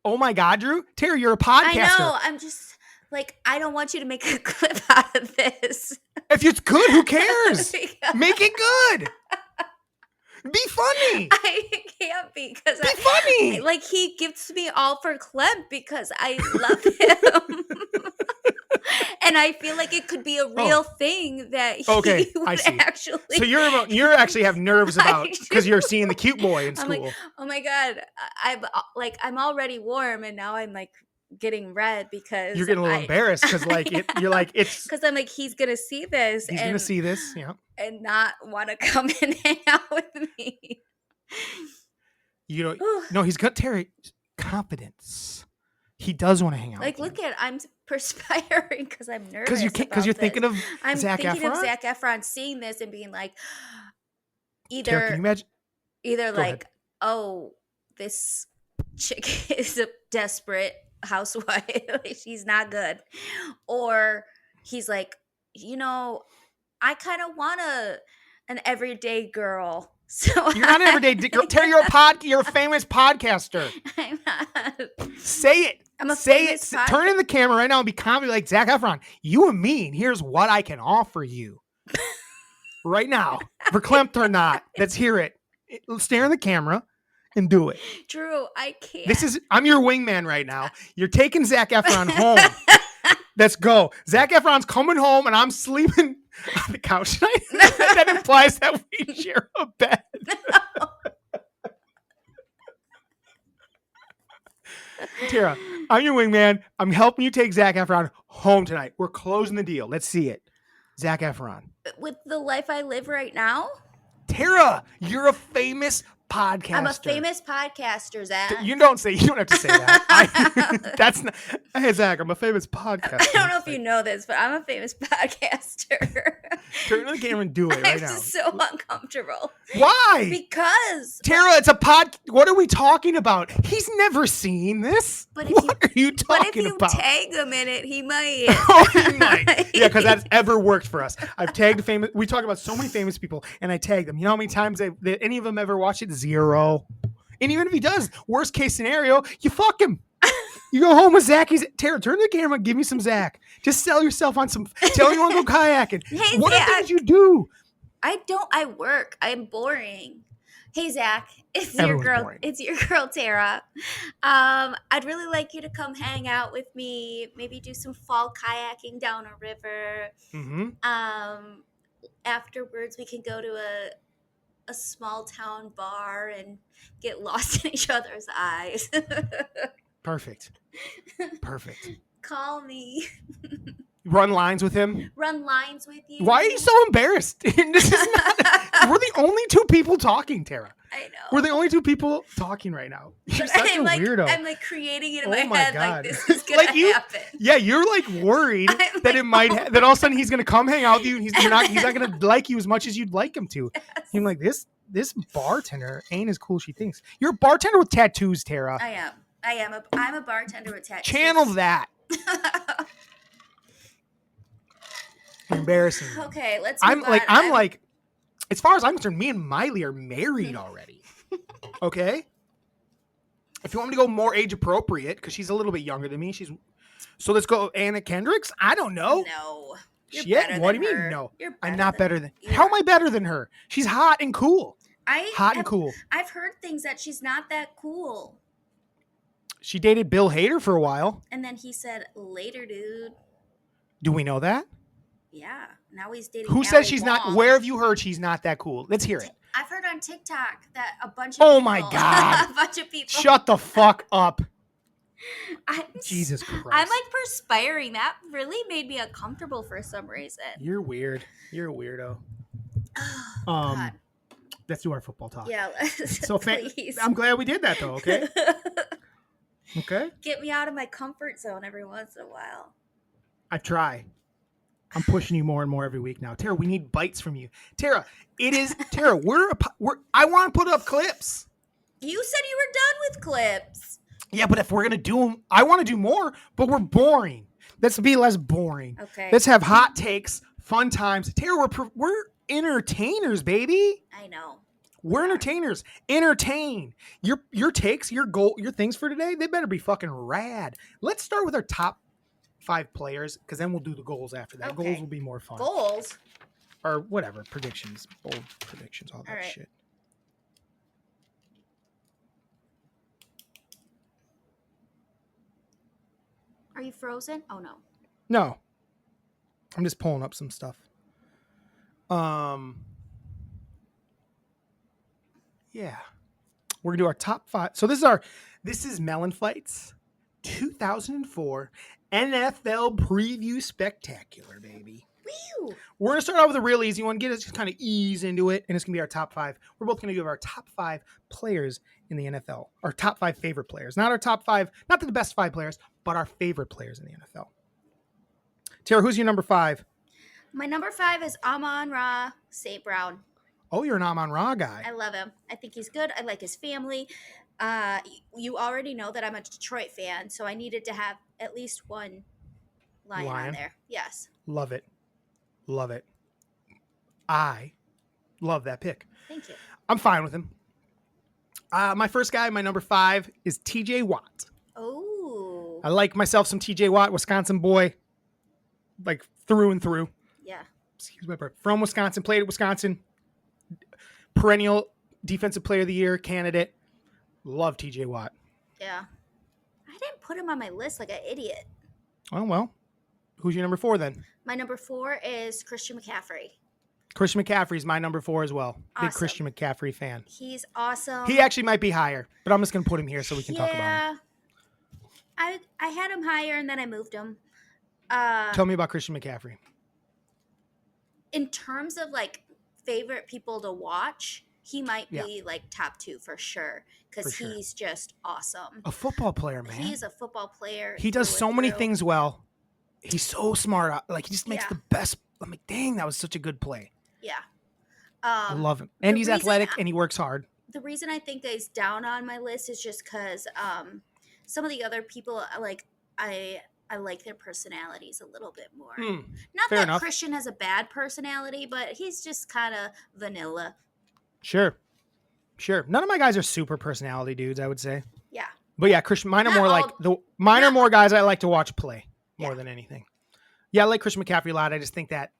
Oh my God, Drew! Tara, you're a podcaster. I know. I'm just like, I don't want you to make a clip out of this. If it's good, who cares? Make it good. Be funny. I can't because be funny. Like, he gives me all for Clem because I love him. And I feel like it could be a real thing that he would actually. So you're actually have nerves about because you're seeing the cute boy in school. I'm like, oh my God, I'm already warm, and now I'm like getting red because you're getting a little embarrassed because you're like it's because I'm like, he's gonna see this. He's gonna see this, yeah, and not want to come and hang out with me. You know, no, he's got Terry confidence. He does want to hang out. Like, look at, I'm perspiring because I'm nervous. Because you're thinking of Zac Efron. I'm thinking of Zac Efron seeing this and being like, Tara, can you imagine? Either like, oh, this chick is a desperate housewife, like, she's not good, or he's like, you know, I kind of want an everyday girl. So you're not an everyday girl. Terry, you're a famous podcaster. I'm not. Say it. I'm a Say famous it. Turn in the camera right now and be confident like Zac Efron. You and me, and here's what I can offer you. Right now. Verklempt or not. Let's hear it. Stare in the camera and do it. Drew, I can't. I'm your wingman right now. You're taking Zac Efron home. Let's go. Zac Efron's coming home and I'm sleeping on the couch. That implies that we share a bed. No. Tara, I'm your wingman. I'm helping you take Zac Efron home tonight. We're closing the deal. Let's see it. Zac Efron. With the life I live right now? Tara, you're a famous podcaster. I'm a famous podcaster, Zach. You don't have to say that. That's not. Hey, Zach, I'm a famous podcaster. I don't know if you know this, but I'm a famous podcaster. Turn to the camera and do it right now. I'm so uncomfortable. Why? Because Tara, it's a pod. What are we talking about? He's never seen this. What are you talking about? But if you tag him in it, he might. Oh, he might. Yeah, because that's ever worked for us. I've tagged famous. We talk about so many famous people, and I tag them. You know how many times any of them ever watched it? 0. And even if he does, worst case scenario, you fuck him. You go home with Zach. Tara, turn to the camera and give me some Zach. Just sell yourself on some. Tell you want to go kayaking. Hey, what Zach, are things you do? I work. I'm boring. Hey, Zach, your girl. Boring. It's your girl, Tara. I'd really like you to come hang out with me. Maybe do some fall kayaking down a river. Mm-hmm. Afterwards, we can go to a small town bar and get lost in each other's eyes. Perfect. Call me. Run lines with him. Run lines with you. Why are you so embarrassed? This is not. We're the only two people talking, Tara. I know. We're the only two people talking right now. You're such a weirdo. I'm like creating it in my head. God. Like, this is gonna happen. Yeah, you're like worried that it might that all of a sudden he's gonna come hang out with you and he's not gonna like you as much as you'd like him to. Yes. You're like, this bartender ain't as cool as she thinks. You're a bartender with tattoos, Tara. I am. I'm a bartender with tattoos. Channel that. Embarrassing. Okay, let's. I'm like, as far as I'm concerned, me and Miley are married already. Okay. If you want me to go more age appropriate, because she's a little bit younger than me, so let's go Anna Kendricks. I don't know. No. You're Shit. better What than do you her. mean? No, You're I'm better not than- better than. you How are- am I better than her? She's hot and cool. Hot and cool. I've heard things that she's not that cool. She dated Bill Hader for a while. And then he said, later, dude. Do we know that? Yeah. Now he's dating Who Ali says she's not? Wong. Where have you heard she's not that cool? Let's hear it. I've heard on TikTok that a bunch of Oh people, my God. a bunch of people. Shut the fuck up. I'm, Jesus Christ. I'm like perspiring. That really made me uncomfortable for some reason. You're weird. You're a weirdo. God. Let's do our football talk. Yeah, So please. I'm glad we did that though, okay? Okay. Get me out of my comfort zone every once in a while. I try. I'm pushing you more and more every week now. Tara, we need bites from you. Tara, Tara, I want to put up clips. You said you were done with clips. Yeah, but if we're going to do them, I want to do more, but we're boring. Let's be less boring. Okay. Let's have hot takes, fun times. Tara, we're entertainers, baby. I know. We're entertainers. Entertain. Your takes, your things for today, they better be fucking rad. Let's start with our top 5 players, because then we'll do the goals after that. Okay. Goals will be more fun. Goals? Or whatever. Predictions. Bold predictions. All that right. shit. Are you frozen? Oh, no. No. I'm just pulling up some stuff. Yeah. We're gonna do our top 5. So this is MELLONfights 2004 NFL preview spectacular, baby. Woo! We're gonna start out with a real easy one. Get us kind of ease into it, and it's gonna be our top 5. We're both gonna give our top 5 players in the NFL. Our top 5 favorite players, not our top 5, not the best 5 players, but our favorite players in the NFL. Tara, who's your number 5? My number 5 is Amon-Ra St. Brown. Oh, you're an Amon-Ra guy. I love him. I think he's good. I like his family. You already know that I'm a Detroit fan, so I needed to have at least one lion on there. Yes. Love it. Love it. I love that pick. Thank you. I'm fine with him. My first guy, my number 5, is TJ Watt. Oh. I like myself some TJ Watt, Wisconsin boy, like through and through. Yeah. Excuse my breath. From Wisconsin, played at Wisconsin. Perennial defensive player of the year candidate. Love TJ Watt. Yeah. I didn't put him on my list like an idiot. Oh, well. Who's your number 4 then? My number 4 is Christian McCaffrey. Christian McCaffrey's my number 4 as well. Big Awesome. Christian McCaffrey fan. He's awesome. He actually might be higher, but I'm just going to put him here so we can talk about him. I had him higher and then I moved him. Tell me about Christian McCaffrey. In terms of like favorite people to watch, he might be like top 2 for sure because he's just awesome. A football player, man. He's a football player. He does so many through. things well. He's so smart. Like, he just makes Yeah. the best. I'm like, dang, that was such a good play. Yeah. I love him. And he's athletic and he works hard. The reason I think that he's down on my list is just because some of the other people, like, I like their personalities a little bit more. Not fair that enough. Christian has a bad personality, but he's just kind of vanilla. Sure. None of my guys are super personality dudes, I would say. Yeah. But yeah, Christian, mine are Not more all- like are more guys I like to watch play more Yeah. than anything. Yeah, I like Christian McCaffrey a lot. I just think that,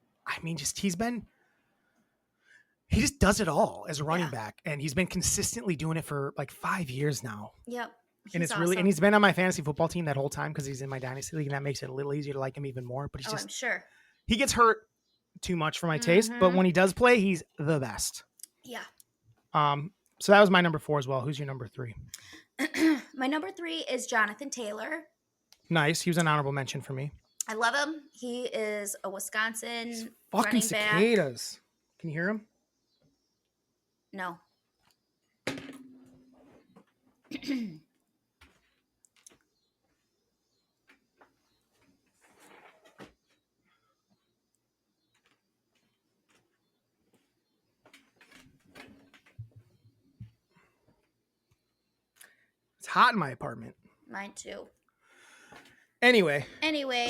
he just does it all as a running back. And he's been consistently doing it for like 5 years now. Yep. And it's He's really, awesome. and he's been on my fantasy football team that whole time because he's in my dynasty league, and that makes it a little easier to like him even more. But he's I'm sure. he gets hurt too much for my taste, but when he does play, he's the best. Yeah. So that was my number 4 as well. Who's your number 3? My number 3 is Jonathan Taylor. Nice. He was an honorable mention for me. I love him. He is a Wisconsin Fucking running back. cicadas. Can you hear him? No. It's hot in my apartment. Mine too. Anyway,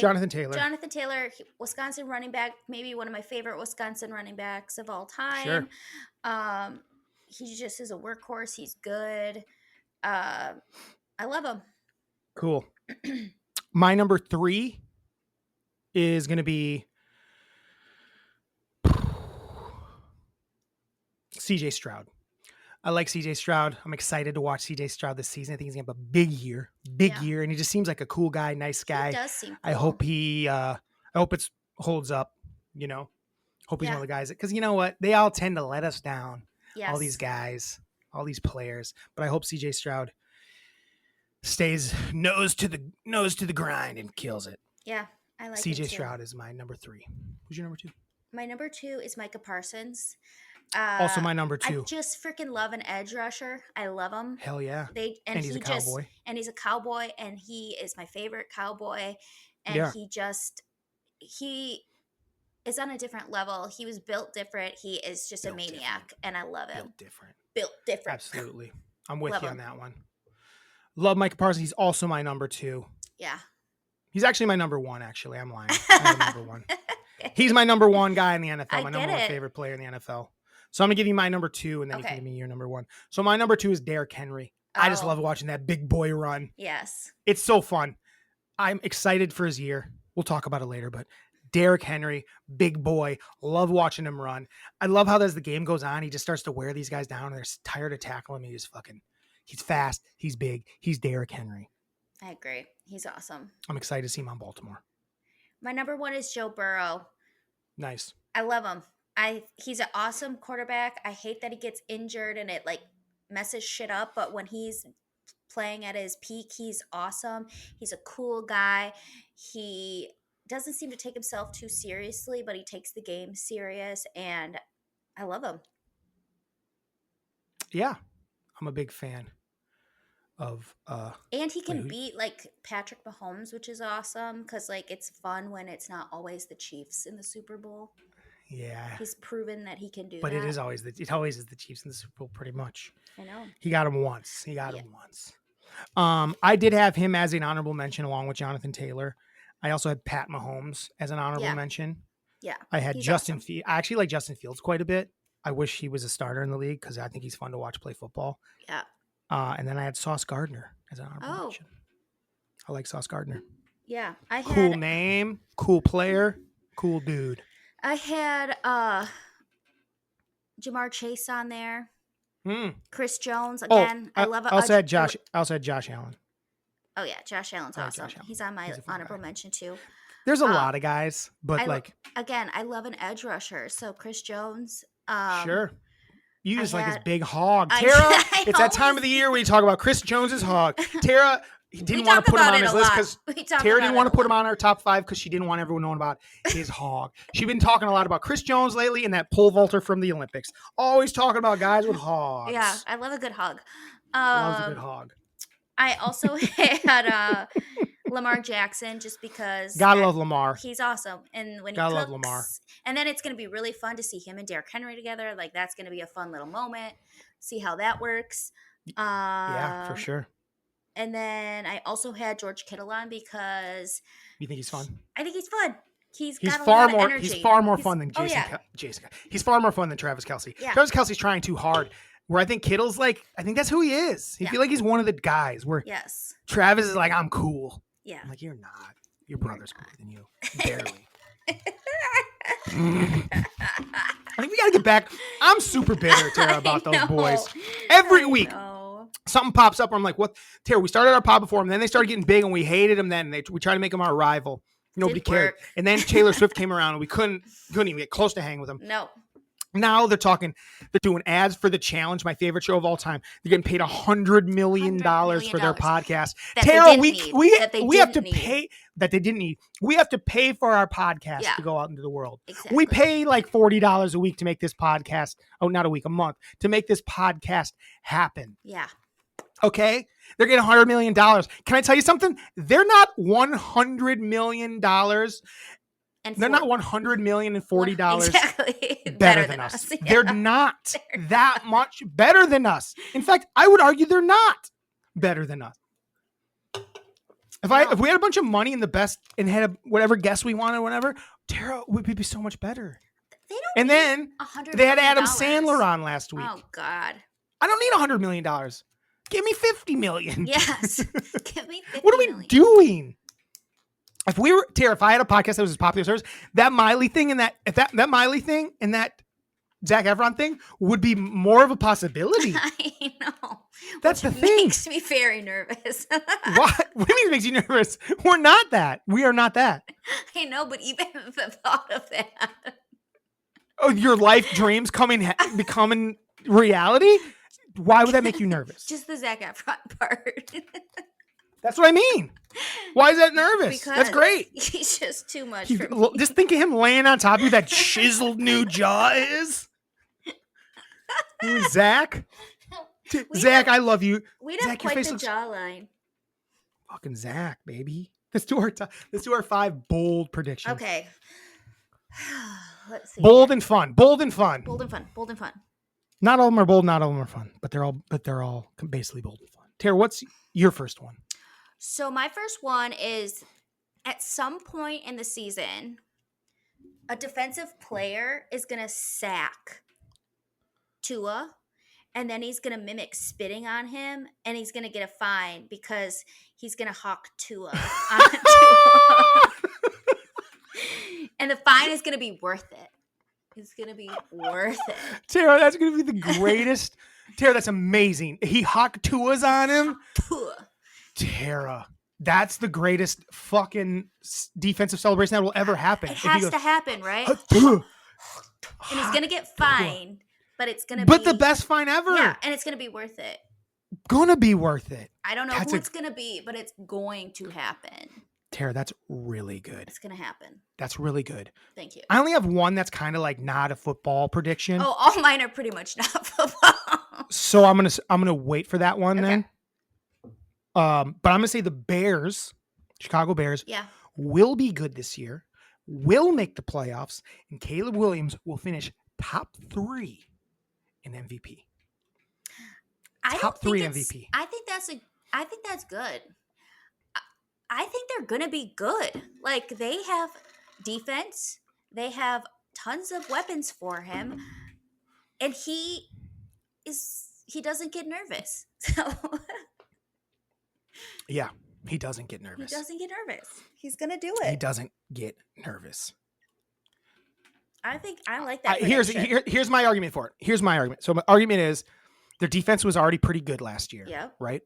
Jonathan Taylor. Wisconsin running back, maybe one of my favorite Wisconsin running backs of all time. Sure. He just is a workhorse. He's good. I love him. Cool. My number 3 is going to be CJ Stroud. I like CJ Stroud. I'm excited to watch CJ Stroud this season. I think he's going to have a big year, and he just seems like a cool guy, nice guy. He does seem cool. I hope I hope it holds up, hope he's one of the guys because you know what? They all tend to let us down. Yes. All these guys, all these players, but I hope CJ Stroud stays nose to the grind and kills it. Yeah, I like CJ Stroud is my number 3. Who's your number 2? My number 2 is Micah Parsons. Also my number 2. I just freaking love an edge rusher. I love him. Hell yeah. And he's a cowboy. And he's a cowboy, and he is my favorite cowboy. And he is on a different level. He was built different. He is just a maniac, and I love him. Built different. Absolutely. I'm with you on that one. Love Micah Parsons. He's also my number 2. Yeah. He's actually my number 1, actually. I'm lying. I'm number 1. He's my number 1 guy in the NFL. My number 1 favorite player in the NFL. So I'm going to give you my number 2, and then you can give me your number 1. So my number 2 is Derrick Henry. I just love watching that big boy run. Yes. It's so fun. I'm excited for his year. We'll talk about it later, but Derrick Henry, big boy, love watching him run. I love how as the game goes on, he just starts to wear these guys down, and they're tired of tackling him. He's fast, he's big, he's Derrick Henry. I agree. He's awesome. I'm excited to see him on Baltimore. My number 1 is Joe Burrow. Nice. I love him. He's an awesome quarterback. I hate that he gets injured and it like messes shit up, but when he's playing at his peak, he's awesome. He's a cool guy. He doesn't seem to take himself too seriously, but he takes the game serious, and I love him. Yeah. I'm a big fan of and he can beat like Patrick Mahomes, which is awesome because like it's fun when it's not always the Chiefs in the Super Bowl. Yeah, he's proven that he can do but that. It always is the Chiefs in the Super Bowl, pretty much. I know. He got him once. I did have him as an honorable mention along with Jonathan Taylor. I also had Pat Mahomes as an honorable mention. Yeah. I had Justin Fields. I actually like Justin Fields quite a bit. I wish he was a starter in the league because I think he's fun to watch play football. Yeah. And then I had Sauce Gardner as an honorable mention. I like Sauce Gardner. Yeah. Cool name, cool player, cool dude. I had Jamar Chase on there. Chris Jones again. I love it. I also had Josh Allen. Oh yeah, Josh Allen's awesome. He's on my honorable mention too. There's a lot of guys, but I love an edge rusher. So Chris Jones. Sure. You just like his big hog. Tara, it's that time of the year when you talk about Chris Jones's hog. Tara didn't want to put him on his list because Tara didn't want to put him on our top 5 because she didn't want everyone knowing about his hog. She's been talking a lot about Chris Jones lately and that pole vaulter from the Olympics. Always talking about guys with hogs. Yeah, I love a good hog. Loves a good hog. I also had Lamar Jackson just because gotta love Lamar. He's awesome, and when he cooks, love Lamar. And then it's gonna be really fun to see him and Derrick Henry together. Like that's gonna be a fun little moment. See how that works. Yeah, for sure. And then I also had George Kittle on because you think he's fun? I think he's fun. He's got far a lot more. of energy. He's far more fun than Jason. He's far more fun than Travis Kelce. Yeah. Travis Kelce's trying too hard. Where I think Kittle's like, I think that's who he is. He feel like he's one of the guys. Where Travis is like, I'm cool. Yeah, I'm like, you're not. Your brother's cooler than you, barely. I think we gotta get back. I'm super bitter, Tara, about those boys. Every week, something pops up where I'm like, what? Tara, we started our pod before them, then they started getting big and we hated them. Then we tried to make them our rival. Nobody cared. And then Taylor Swift came around and we couldn't even get close to hang with them. No. Now they're doing ads for The Challenge, my favorite show of all time. They're getting paid $100 million for their podcast. Tara, we have to pay that they didn't need. We have to pay for our podcast to go out into the world. Exactly. We pay like $40 a week to make this podcast. Oh, not a week, a month to make this podcast happen. Yeah. Okay. They're getting $100 million. Can I tell you something? They're not $100 million. They're not $100 million and $40 better than us. Yeah. They're not that much better than us. In fact, I would argue they're not better than us. If we had a bunch of money and the best and had whatever guests we wanted, whatever, Tara would be so much better. And then they had Adam Sandler on last week. Oh God! I don't need $100 million. Give me 50 million. Yes. Give me 50 What are we million. doing? If we were, Tara, if I had a podcast that was as popular as hers, that Miley thing and that Miley thing and that Zac Efron thing would be more of a possibility. I know. That's Which the thing. makes me very nervous. What? What do you mean it makes you nervous? We're not that. We are not that. I know, but even the thought of that. Oh, your life dreams becoming reality? Why would that make you nervous? Just the Zac Efron part. That's what I mean. Why is that nervous? Because That's great. He's just too much for me. Just think of him laying on top of you, that chiseled new jaw is. Zach. Zach, I love you. We'd have Zach, your quite face the looks jawline. fucking Zach, baby. Let's do our 5 bold predictions. Okay. Let's see. Bold and fun. Bold and fun. Bold and fun. Bold and fun. Not all of them are bold, not all of them are fun, but they're all basically bold and fun. Tara, what's your first one? So my first one is, at some point in the season, a defensive player is going to sack Tua, and then he's going to mimic spitting on him, and he's going to get a fine because he's going to hawk Tua on Tua. And the fine is going to be worth it. It's going to be worth it. Tara, that's going to be the greatest. Tara, that's amazing. He hawked Tua's on him. Tua. Tara, that's the greatest fucking defensive celebration that will ever happen. It If he has goes, to happen, right? "Tua." And he's going to get fined, but it's going to be. But the best fine ever. Yeah, and it's going to be worth it. Gonna be worth it. I don't know That's who it's going to be, but it's going to happen. Tara, that's really good. It's going to happen. That's really good. Thank you. I only have one that's kind of like not a football prediction. Oh, all mine are pretty much not football. So I'm gonna wait for that one Okay. then. But I'm gonna say the Bears, Chicago Bears, Yeah. will be good this year, will make the playoffs, and Caleb Williams will finish top 3 in MVP. Top 3 MVP. I think that's good. I think they're going to be good. Like, they have defense. They have tons of weapons for him. And he doesn't get nervous. So Yeah, he doesn't get nervous. he doesn't get nervous. He's going to do it. He doesn't get nervous. I think I like that. Here's my argument for it. Here's my argument. So my argument is their defense was already pretty good last year. Yep. Right?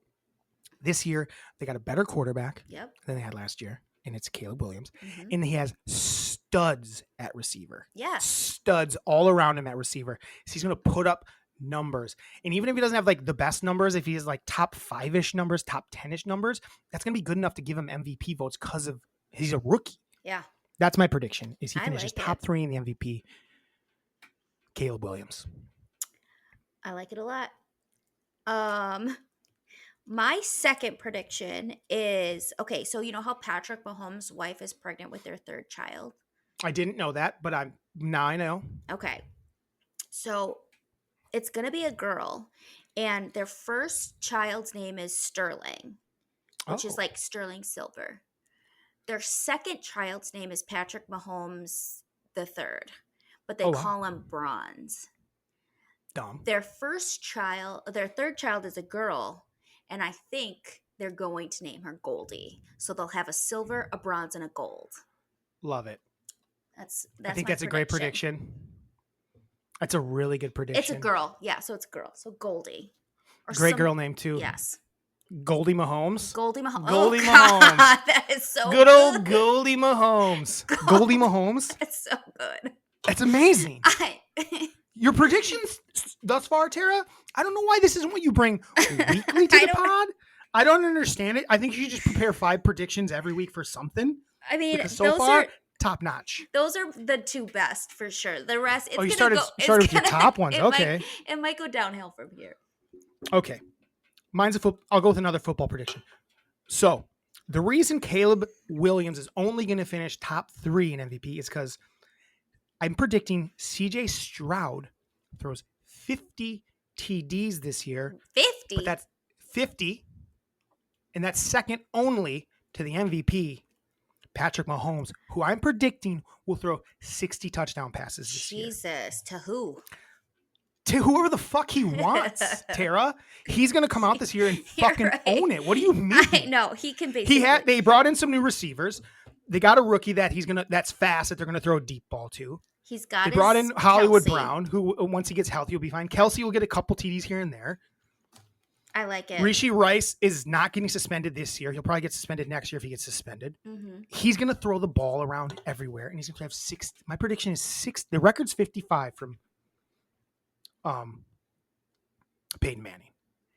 This year, they got a better quarterback Yep. than they had last year, and it's Caleb Williams. Mhm. And he has studs at receiver. Yeah. Studs all around him at receiver. So he's going to put up numbers. And even if he doesn't have like the best numbers, if he has like top 5-ish numbers, top 10-ish numbers, that's going to be good enough to give him MVP votes because of he's a rookie. Yeah. That's my prediction. Is he I finishes like top it. 3 in the MVP? Caleb Williams. I like it a lot. My second prediction is, okay, so you know how Patrick Mahomes' wife is pregnant with their 3rd child? I didn't know that, but now I know. Okay. So it's going to be a girl, and their first child's name is Sterling, which is Oh. like sterling silver. Their second child's name is Patrick Mahomes the 3rd, but they Oh, wow. call him Bronze. Dumb. Their 3rd child is a girl, and I think they're going to name her Goldie. So they'll have a silver, a bronze, and a gold. Love it. That's I think my that's a great prediction. That's a really good prediction. It's a girl. Yeah, so it's a girl. So Goldie. Or Great some- girl name too. Yes. Goldie Mahomes. Goldie Mahomes. Goldie oh, God, Mahomes. that is so Good old Goldie Mahomes. Goldie Mahomes. That's so good. That's amazing. I, Your predictions thus far, Tara, I don't know why this isn't what you bring weekly to I the don't- pod. I don't understand it. I think you should just prepare 5 predictions every week for something. I mean, Because so far, top notch. those are the 2 best for sure. The rest, it's Oh, you gonna started with your top ones. Okay. It might go downhill from here. Okay. Mine's I'll go with another football prediction. So the reason Caleb Williams is only going to finish top 3 in MVP is because I'm predicting CJ Stroud throws 50 TDs this year. 50. But that's 50. And that's second only to the MVP, Patrick Mahomes, who I'm predicting will throw 60 touchdown passes this year. Jesus, to who? to whoever the fuck he wants, Tara. He's going to come out this year and fucking right. own it. What do you mean? I know he can basically. They brought in some new receivers. They got a rookie that's fast that they're going to throw a deep ball to. He's got. They brought in Hollywood Kelsey. Brown, who once he gets healthy, will be fine. Kelsey will get a couple TDs here and there. I like it. Rishi Rice is not getting suspended this year. He'll probably get suspended next year if he gets suspended. Mm-hmm. He's going to throw the ball around everywhere, and he's going to have 6. My prediction is 6. The record's 55 from Peyton Manning.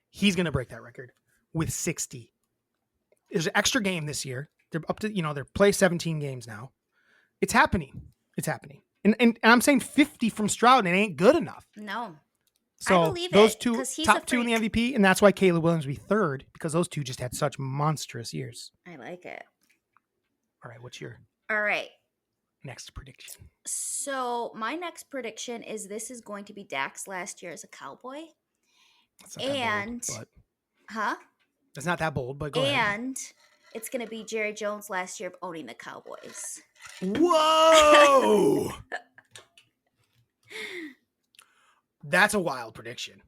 He's going to break that record with 60. There's an extra game this year. They're up to, they're play 17 games now. It's happening. It's happening. And I'm saying 50 from Stroud, and it ain't good enough. No. So I believe those it, two, 'cause he's top a two in the freak. MVP, and that's why Caleb Williams will be third, because those two just had such monstrous years. I like it. All right, what's your All right. next prediction? So my next prediction is this is going to be Dak's last year as a Cowboy. That's not that bold, but Huh? it's not that bold, but go ahead. And it's going to be Jerry Jones' last year of owning the Cowboys. Whoa! That's a wild prediction.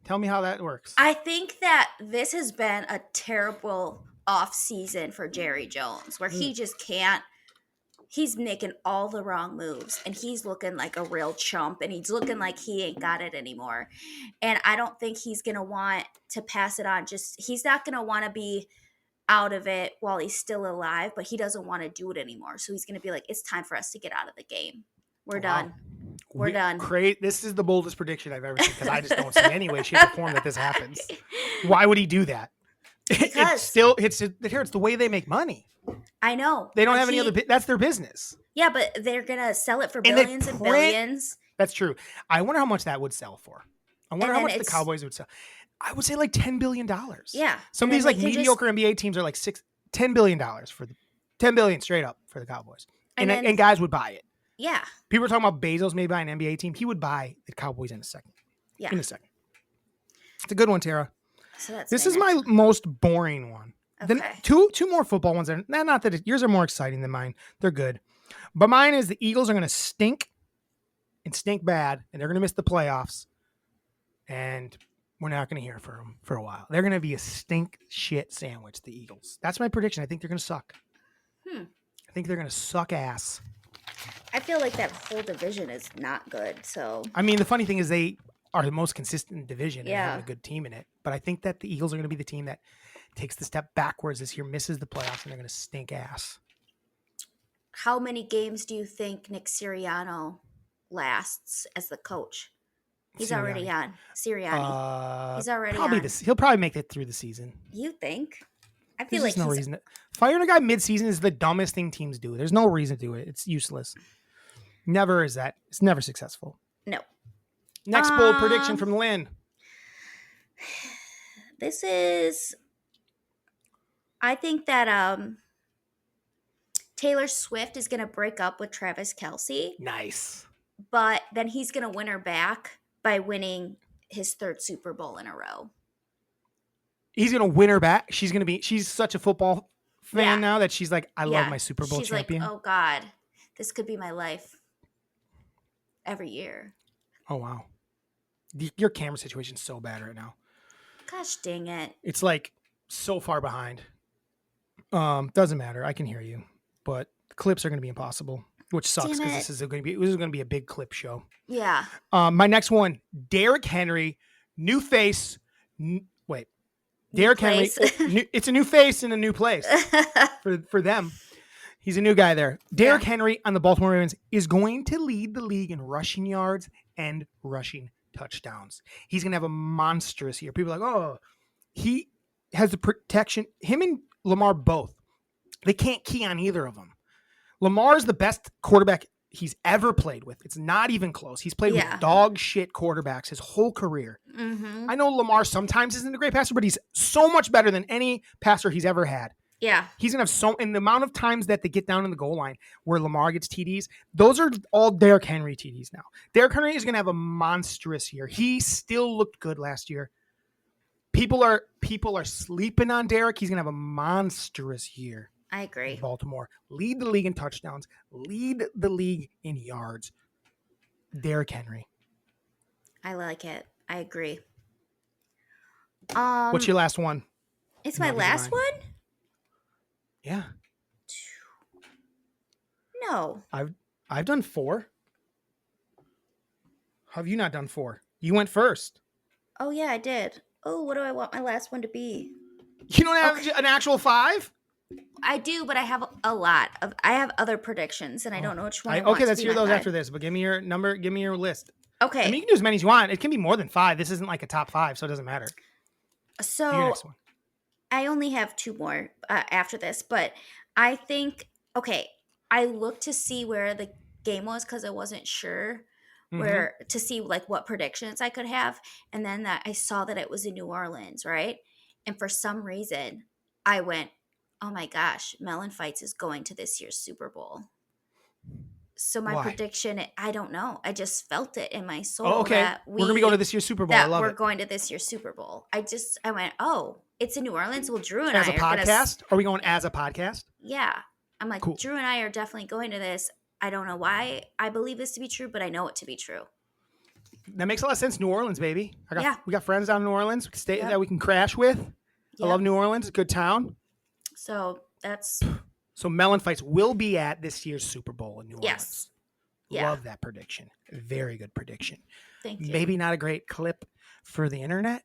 Tell me how that works. I think that this has been a terrible off season for Jerry Jones where he just can't. He's making all the wrong moves and he's looking like a real chump and he's looking like he ain't got it anymore. And I don't think he's going to want to pass it on. He's not going to want to be out of it while he's still alive, but he doesn't want to do it anymore. So he's going to be like, it's time for us to get out of the game. We're done. We're done. This is the boldest prediction I've ever seen because I just don't see any way, shape, or form that this happens. Why would he do that? It's the way they make money. I know. They don't have any other. That's their business. Yeah, but they're gonna sell it for billions and billions. That's true. I wonder how much that would sell for. I wonder how much the Cowboys would sell. I would say like $10 billion. Yeah. Some of these like mediocre NBA teams are like $10 billion for the $10 billion straight up for the Cowboys, and guys would buy it. Yeah. People are talking about Bezos maybe buying an NBA team. He would buy the Cowboys in a second. Yeah. In a second. It's a good one, Tara. So this is my most boring one. Okay. Then two more football ones. Not that yours are more exciting than mine. They're good. But mine is the Eagles are going to stink and stink bad, and they're going to miss the playoffs. And we're not going to hear from them for a while. They're going to be a stink shit sandwich, the Eagles. That's my prediction. I think they're going to suck. I think they're going to suck ass. I feel like that whole division is not good. So I mean, the funny thing is they are the most consistent division and have a good team in it. But I think that the Eagles are going to be the team that takes the step backwards this year, misses the playoffs, and they're going to stink ass. How many games do you think Nick Sirianni lasts as the coach? He's already on. Sirianni. He's already probably on. He'll probably make it through the season. You think? I feel There's like no reason. Firing a guy mid-season is the dumbest thing teams do. There's no reason to do it. It's useless. Never is that. It's never successful. No. Next bold prediction from Lynn. This is, I think that Taylor Swift is going to break up with Travis Kelce. Nice. But then he's going to win her back by winning his 3rd Super Bowl in a row. He's going to win her back. She's such a football fan now that she's like, I love my Super Bowl champion. She's like, oh God, this could be my life every year. Oh, wow. Your camera situation's so bad right now. Gosh dang it. It's like so far behind. Doesn't matter. I can hear you. But the clips are going to be impossible, which sucks because this is going to be a big clip show. Yeah. My next one, Derrick Henry, new face. Derrick Henry. It's a new face in a new place for them. He's a new guy there. Derrick Henry on the Baltimore Ravens is going to lead the league in rushing yards and rushing touchdowns. He's going to have a monstrous year. People are like, oh, he has the protection. Him and Lamar both. They can't key on either of them. Lamar is the best quarterback he's ever played with. It's not even close. He's played with dog shit quarterbacks his whole career. Mm-hmm. I know Lamar sometimes isn't a great passer, but he's so much better than any passer he's ever had. Yeah. He's going to have in the amount of times that they get down in the goal line where Lamar gets TDs, those are all Derrick Henry TDs now. Derrick Henry is going to have a monstrous year. He still looked good last year. People are sleeping on Derrick. He's going to have a monstrous year. I agree. Baltimore. Lead the league in touchdowns. Lead the league in yards. Derrick Henry. I like it. I agree. What's your last one? It's my last one? Yeah. No. I've done 4. How have you not done 4? You went first. Oh yeah, I did. Oh, what do I want my last one to be? You don't have an actual 5? I do, but I have I have other predictions, and I don't know which one. Okay, let's hear those after this. But give me your number. Give me your list. Okay. I mean, you can do as many as you want. It can be more than 5. This isn't like a top 5, so it doesn't matter. So your next one. I only have 2 more after this, but I think I looked to see where the game was because I wasn't sure where to see like what predictions I could have, and then I saw that it was in New Orleans, right? And for some reason, I went, "Oh my gosh, MELLONfights is going to this year's Super Bowl." So my prediction, I don't know. I just felt it in my soul. Oh, okay. That we're gonna be going to this year's Super Bowl. I love we're it. going to this year's Super Bowl. I went, oh, it's in New Orleans. Well, Drew and as I a podcast. Are we going as a podcast? Yeah, I'm like, cool. Drew and I are definitely going to this. I don't know why I believe this to be true, but I know it to be true. That makes a lot of sense. New Orleans, baby. We got friends down in New Orleans. We can stay that we can crash with. Yep. I love New Orleans. It's a good town. So that's. So MELLONfights will be at this year's Super Bowl in New Orleans. Yes. Yeah. Love that prediction. Very good prediction. Thank you. Maybe not a great clip for the internet,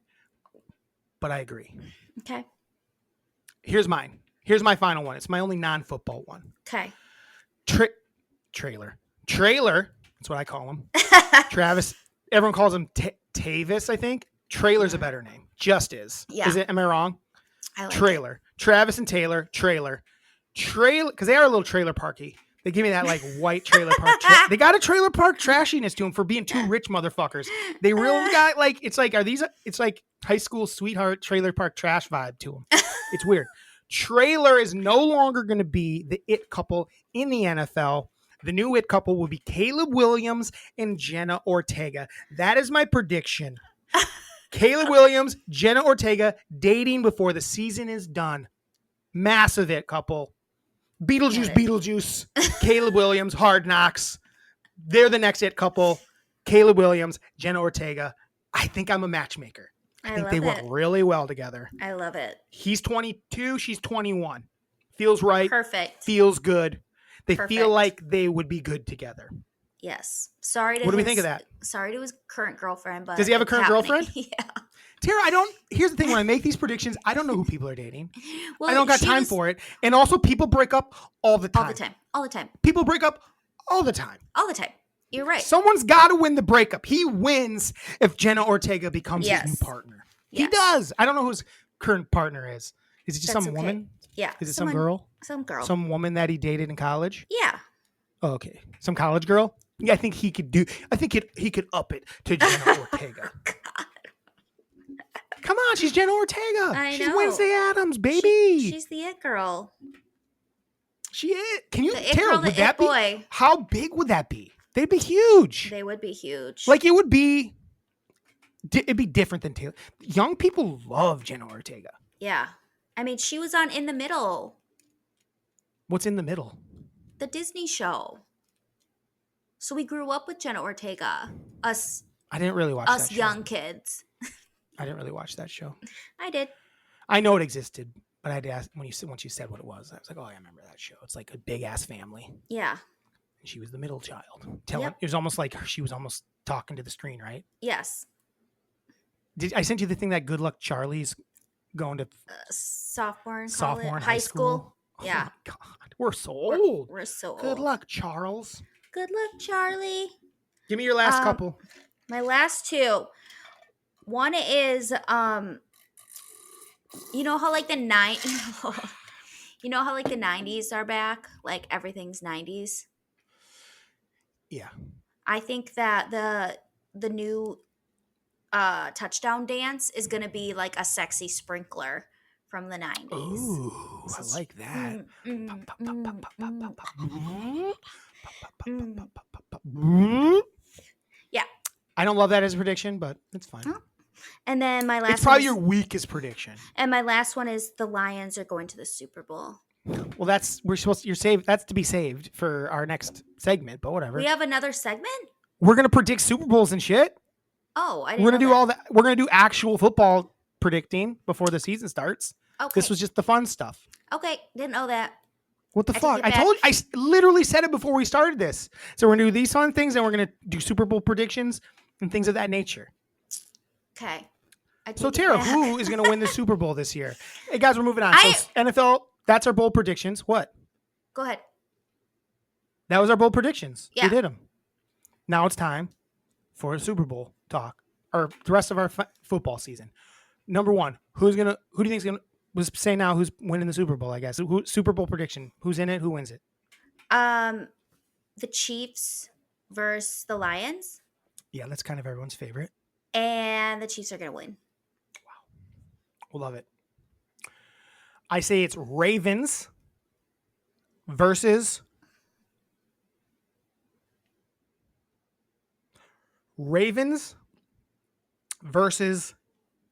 but I agree. Okay. Here's mine. Here's my final one. It's my only non-football one. Okay. Trailer. That's what I call him. Travis. Everyone calls him Tavis, I think. Trailer's a better name. Just is. Yeah. Is it? Am I wrong? I like Trailer. It. Travis and Taylor. Trailer. Because they are a little trailer parky. They give me that like white trailer park. They got a trailer park trashiness to them for being 2 rich motherfuckers. They really got like, it's like high school sweetheart trailer park trash vibe to them. It's weird. Trailer is no longer going to be the it couple in the NFL. The new it couple will be Caleb Williams and Jenna Ortega. That is my prediction. Caleb Williams, Jenna Ortega dating before the season is done. Massive it couple. Beetlejuice, Caleb Williams, Hard Knocks. They're the next it couple. Caleb Williams, Jenna Ortega. I think I'm a matchmaker. I think they work really well together. I love it. He's 22, she's 21. Feels right. Perfect. Feels good. They feel like they would be good together. Yes. What do we think of that? Sorry to his current girlfriend, but does he have a current girlfriend? Yeah. Tara, here's the thing. When I make these predictions, I don't know who people are dating. Well, I don't got time for it. And also, people break up all the time. All the time. People break up all the time. All the time. You're right. Someone's got to win the breakup. He wins if Jenna Ortega becomes his new partner. Yes. He does. I don't know who his current partner is. Is it just some woman? Yeah. Is it some girl? Some girl. Some woman that he dated in college? Yeah. Oh, okay. Some college girl? Yeah, I think he could he could up it to Jenna Ortega. Come on, she's Jenna Ortega. She's Wednesday Addams, baby. She's the it girl. She is. Can you, Tara, would that be? How big would that be? They'd be huge. They would be huge. Like it would be, it'd be different than Taylor. Young people love Jenna Ortega. Yeah. I mean, she was on In the Middle. What's In the Middle? The Disney show. So we grew up with Jenna Ortega. I didn't really watch that show. Us young kids. I didn't really watch that show. I did. I know it existed, but I asked once you said what it was. I was like, oh, I remember that show. It's like a big ass family. Yeah. And she was the middle child. It was almost like she was almost talking to the screen, right? Yes. Did I sent you the thing that Good Luck Charlie's going to sophomore in high school? Yeah. Oh my God, we're so old. We're so old. Good luck, Charles. Good luck, Charlie. Give me your last couple. My last 2. One is, you know how like the 90s are back? Like everything's 90s. Yeah. I think that the new touchdown dance is going to be like a sexy sprinkler from the 90s. Ooh, I like that. Yeah. I don't love that as a prediction, but it's fine. Oh. And then my last It's probably your weakest prediction. And my last one is the Lions are going to the Super Bowl. Well, that's to be saved for our next segment, but whatever. We have another segment? We're going to predict Super Bowls and shit. Oh, I didn't We're gonna know do that. all that. We're gonna do actual football predicting before the season starts. Okay. This was just the fun stuff. Okay, didn't know that. What the I take fuck? it I back. told. Literally said it before we started this. So we're gonna do these fun things, and we're gonna do Super Bowl predictions and things of that nature. Okay. I So take it Tara, back. who is gonna win the Super Bowl this year? Hey guys, we're moving on. I- So NFL. That's our bold predictions. What? Go ahead. That was our bold predictions. Yeah. We did them. Now it's time for a Super Bowl talk, or the rest of our football season. Number one, who do you think is gonna? Let's say now who's winning the Super Bowl? I guess Super Bowl prediction. Who's in it? Who wins it? The Chiefs versus the Lions, Yeah, that's kind of everyone's favorite. and the Chiefs are gonna win. We'll love it. I say it's Ravens versus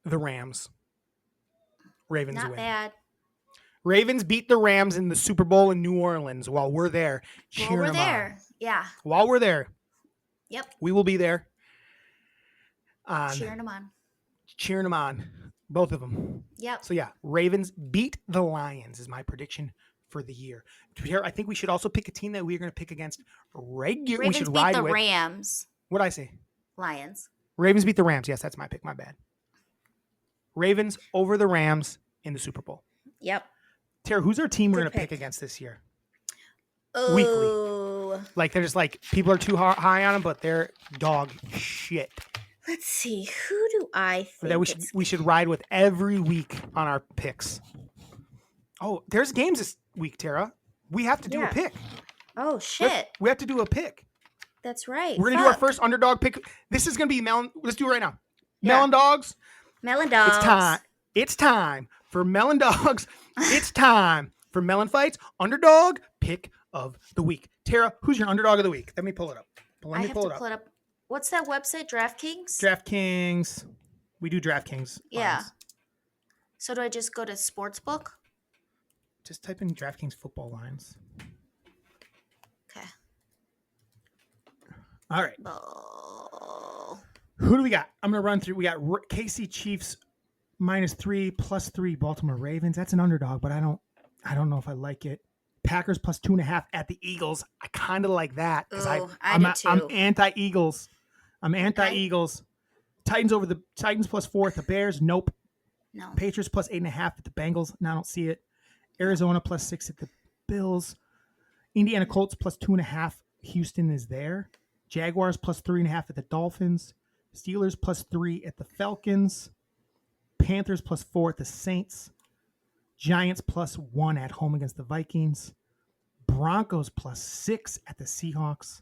the Rams. Ravens Not win. bad. Ravens beat the Rams in the Super Bowl in New Orleans while we're there cheering Well, we're them there. on. Yeah. While we're there, Yep. we will be there. Cheering them on. Cheering them on. Both of them. Yep. So yeah, Ravens beat the Lions is my prediction for the year. I think we should also pick a team that we're going to pick against regular. We Ravens should beat ride the with. Rams. What'd I say? Lions. Ravens beat the Rams. Yes, that's my pick. My bad. Ravens over the Rams in the Super Bowl. Yep. Tara, who's our team we're Good going to pick pick. against this year? Oh. Like they're just like people are too high on them, but they're dog shit. Let's see. Who do I think That we should ride with every week on our picks. Oh, there's games this week, Tara. We have to do a Yeah. pick. Oh shit. We have to do a pick. That's right. We're gonna do our first underdog pick. This is gonna be Melon. Let's do it right now. Yeah. Melon dogs. Melon dogs. It's time. It's time for Melon dogs. It's time for Melon fights. Underdog pick of the week. Tara, who's your underdog of the week? Let me pull it up. I have to pull it up. What's that website? DraftKings? DraftKings. We do DraftKings. Yeah. lines. So do I just go to Sportsbook? Just type in DraftKings football lines. Okay. All right. Oh. Who do we got? I'm going to run through. We got KC Chiefs -3, +3 Baltimore Ravens. That's an underdog, but I don't know if I like it. Packers +2.5 at the Eagles. I kind of like that because I'm anti-Eagles. I'm anti-Eagles. Titans over the Titans +4 at the Bears. Nope. No. Patriots +8.5 at the Bengals. No, I don't see it. Arizona +6 at the Bills. Indiana Colts +2.5. Houston is there. Jaguars +3.5 at the Dolphins. Steelers +3 at the Falcons. Panthers +4 at the Saints. Giants +1 at home against the Vikings. Broncos +6 at the Seahawks.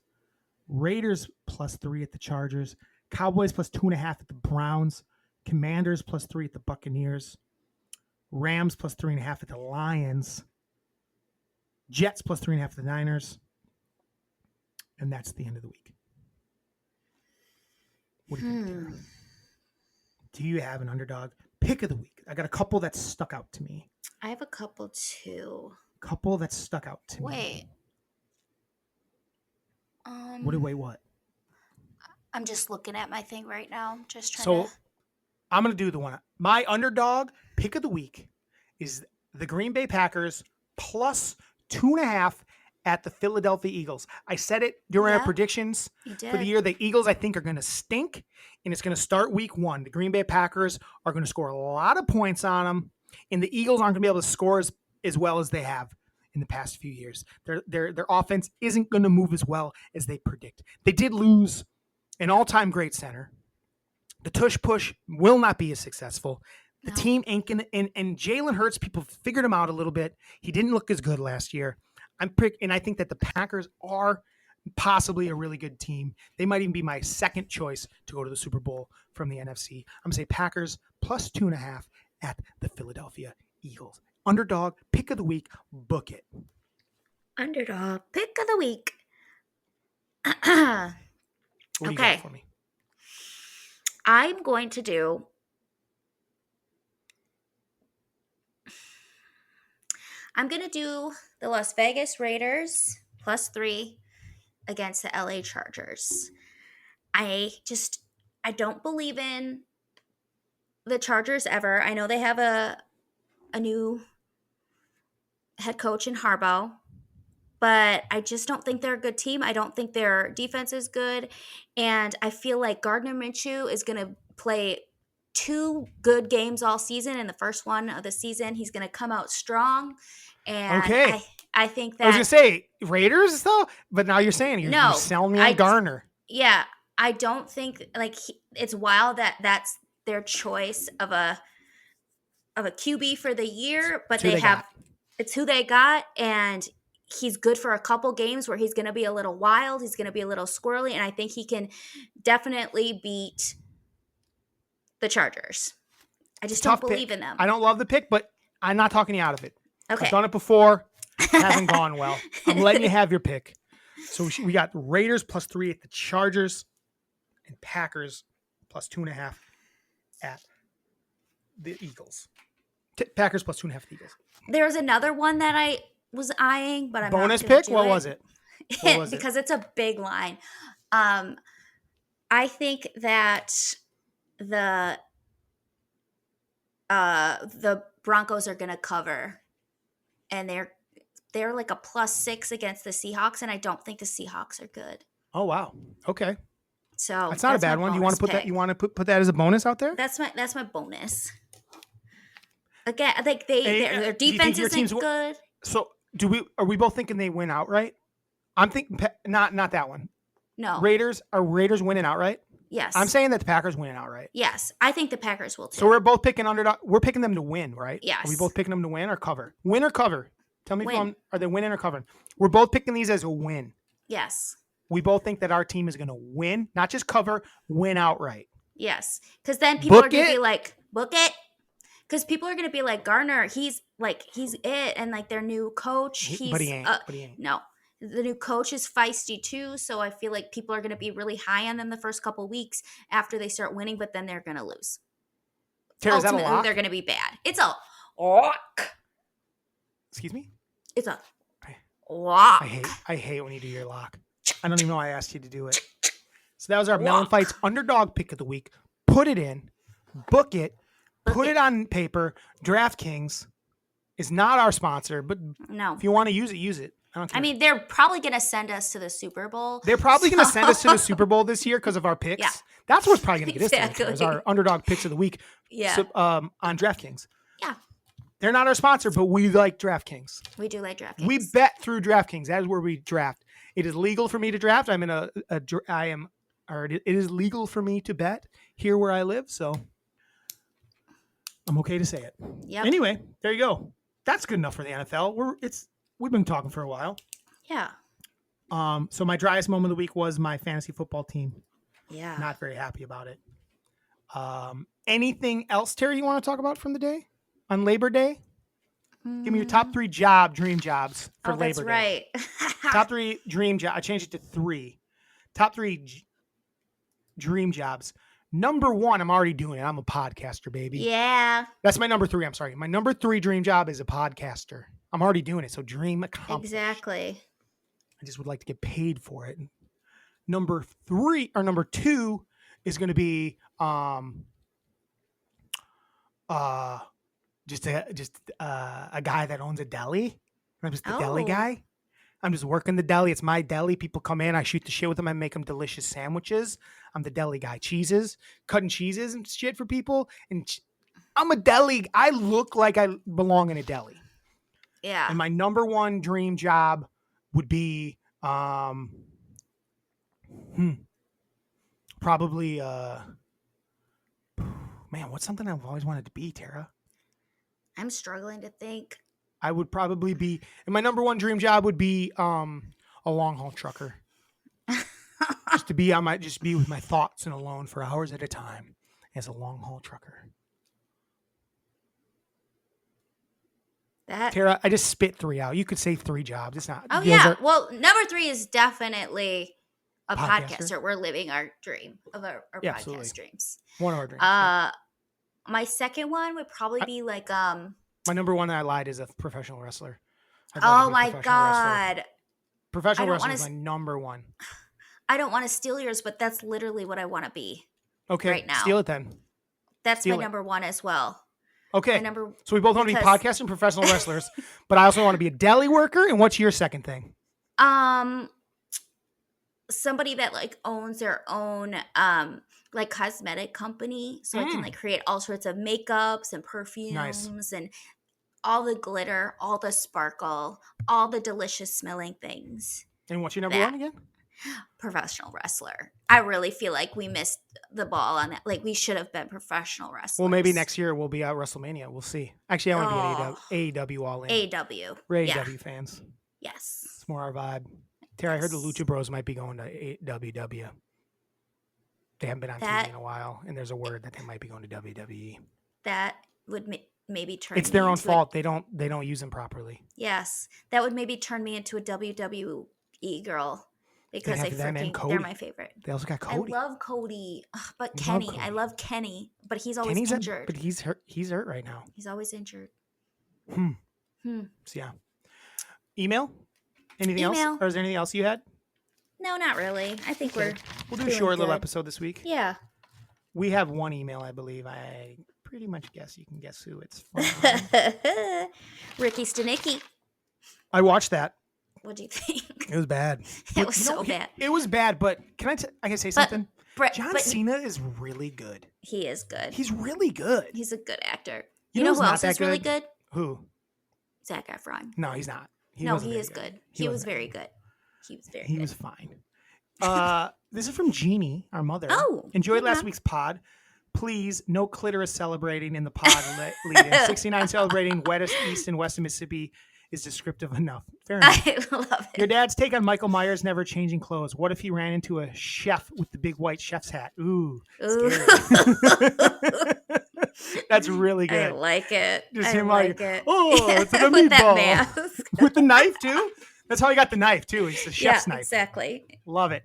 Raiders +3 at the Chargers. Cowboys +2.5 at the Browns. Commanders +3 at the Buccaneers. Rams +3.5 at the Lions. Jets +3.5 at the Niners. And that's the end of the week. What do you think, Tara? Do you have an underdog pick of the week? I got a couple that stuck out to me. I have a couple too. Couple that stuck out to me. Wait. Wait, what? I'm just looking at my thing right now. Just trying So to. I'm going to do the one. My underdog pick of the week is the Green Bay Packers +2.5 at the Philadelphia Eagles. I said it during our predictions for the year. The Eagles, I think, are going to stink, and it's going to start week 1. The Green Bay Packers are going to score a lot of points on them, and the Eagles aren't going to be able to score as well as they have in the past few years. Their offense isn't going to move as well as they predict. They did lose an all-time great center. The tush push will not be as successful. The team ain't going to, and Jalen Hurts, people figured him out a little bit. He didn't look as good last year. And I think that the Packers are possibly a really good team. They might even be my second choice to go to the Super Bowl from the NFC. I'm going to say Packers +2.5 at the Philadelphia Eagles. Underdog pick of the week. Book it. Underdog pick of the week. What do you got for me? I'm going to do. I'm going to do the Las Vegas Raiders +3 against the LA Chargers. I I don't believe in the Chargers ever. I know they have a new head coach in Harbaugh, but I just don't think they're a good team. I don't think their defense is good, and I feel like Gardner Minshew is going to play 2 good games all season. In the first one of the season, he's going to come out strong, and Okay. I think that I was gonna say Raiders though, but now you're saying you're No, selling me on Garner. Yeah, I don't think like it's wild that that's their choice of a QB for the year, but it's who they got, and he's good for a couple games where he's going to be a little wild, he's going to be a little squirrely, and I think he can definitely beat the Chargers. I just don't believe in them. I don't love the pick, but I'm not talking you out of it. Okay. I've done it before. It hasn't gone well. I'm letting you have your pick. So we got Raiders +3 at the Chargers and Packers +2.5 at the Eagles. Packers +2.5 at the Eagles. There's another one that I was eyeing, but I'm bonus not gonna pick. What was it? Because it's a big line. I think that the Broncos are going to cover, and they're like a +6 against the Seahawks, and I don't think the Seahawks are good. Oh wow. Okay. So that's not a bad one. You want to put that? You want to put that as a bonus out there? That's my bonus. Again, I think their defense isn't good. So are we both thinking they win outright? I'm thinking not that one. No. Are Raiders winning outright? Yes. I'm saying that the Packers winning outright. Yes. I think the Packers will too. So we're both picking underdog. We're picking them to win, right? Yes. Are we both picking them to win or cover? Win or cover? Tell me are they winning or covering? We're both picking these as a win. Yes. We both think that our team is going to win, not just cover, win outright. Yes. Because then people are going to be like, book it. Because people are going to be like, Garner, he's it. And like their new coach, but he ain't. No. The new coach is feisty too. So I feel like people are going to be really high on them the first couple weeks after they start winning, but then they're going to lose. Tara, ultimately, is that a lock? They're going to be bad. It's a lock. Excuse me? It's a lock. I hate when you do your lock. I don't even know why I asked you to do it. So that was our Melon Fights underdog pick of the week. Put it in, book it, put it on paper. DraftKings is not our sponsor, but no, if you want to use it, use it. I mean, they're probably going to send us to the Super Bowl. They're probably going to send us to the Super Bowl this year because of our picks. Yeah. That's what's probably going to get us there, is our underdog picks of the week. Yeah. So, on DraftKings. Yeah. They're not our sponsor, but we like DraftKings. We do like DraftKings. We bet through DraftKings. That is where we draft. It is legal for me to draft. It is legal for me to bet here where I live, so I'm okay to say it. Yep. Anyway, there you go. That's good enough for the NFL. We've been talking for a while. Yeah. So my driest moment of the week was my fantasy football team. Yeah. Not very happy about it. Anything else, Terry, you want to talk about from the day? On Labor Day? Give me your top 3 dream jobs for Labor Day. That's right. Top 3 dream jobs. I changed it to 3. Top 3 dream jobs. Number 1, I'm already doing it. I'm a podcaster, baby. Yeah. That's my number 3. I'm sorry. My number 3 dream job is a podcaster. I'm already doing it. So dream accomplished. Exactly. I just would like to get paid for it. Number 2 is going to be just a guy that owns a deli. I'm just the deli guy. I'm just working the deli. It's my deli. People come in. I shoot the shit with them. I make them delicious sandwiches. I'm the deli guy. Cutting cheeses and shit for people. And I'm a deli. I look like I belong in a deli. Yeah. And my number 1 dream job would be probably man, what's something I've always wanted to be, Tara? I'm struggling to think. I would probably be, and my number 1 dream job would be a long haul trucker. just be with my thoughts and alone for hours at a time as a long haul trucker. Tara, I just spit 3 out. You could say 3 jobs. It's not. Oh yeah. Well, number 3 is definitely a podcaster. We're living our dream of our podcast dreams. One of our dreams. My second one would probably be like my number 1, I lied, is a professional wrestler. Oh my God. Professional wrestler is my number 1. I don't want to steal yours, but that's literally what I want to be. Okay. right now. Steal it then. That's Steal my it. number one as well. Okay. My So we both want to be because- podcasters and professional wrestlers, but I also want to be a deli worker. And what's your second thing? Somebody that like owns their own like cosmetic company, so I can like create all sorts of makeups and perfumes and all the glitter, all the sparkle, all the delicious smelling things. And what's your number one again? Professional wrestler. I really feel like we missed the ball on that. Like we should have been professional wrestlers. Well, maybe next year we'll be at WrestleMania. We'll see. Actually, I want to be AEW all in. AEW. We're AEW fans. Yes. It's more our vibe. Tara, I heard the Lucha Bros might be going to WW. They haven't been on TV in a while, and there's a word that they might be going to WWE. That would maybe turn. It's their own fault. They don't use them properly. Yes, that would maybe turn me into a WWE girl because they're my favorite. They also got Cody. I love Cody, but Kenny. I love Kenny, but he's always injured. But he's hurt. He's hurt right now. He's always injured. So yeah. Email. Anything else? Or is there anything else you had? No, not really. I think we'll do a short little episode this week. Yeah. We have one email, I believe. I pretty much guess you can guess who it's from. Ricky Stanicki. I watched that. What do you think? It was bad. It was so bad. It was bad, but I can say something? John but Cena is really good. He is good. He's really good. He's a good actor. You know who's who not else that is really good? Who? Zac Efron. No, he's not. He is good. He was very good. He was very good. He was fine. This is from Jeannie, our mother. Oh. Enjoyed last week's pod. Please, no clitoris celebrating in the pod lead-in. 69 celebrating wettest east and west of Mississippi is descriptive enough. Fair enough. I love it. Your dad's take on Michael Myers never changing clothes. What if he ran into a chef with the big white chef's hat? Ooh. That's really good. I like it. Just I him like it. Oh, it's like a With that meatball. mask. With the knife, too? That's how he got the knife, too. It's the chef's knife. Exactly. Love it.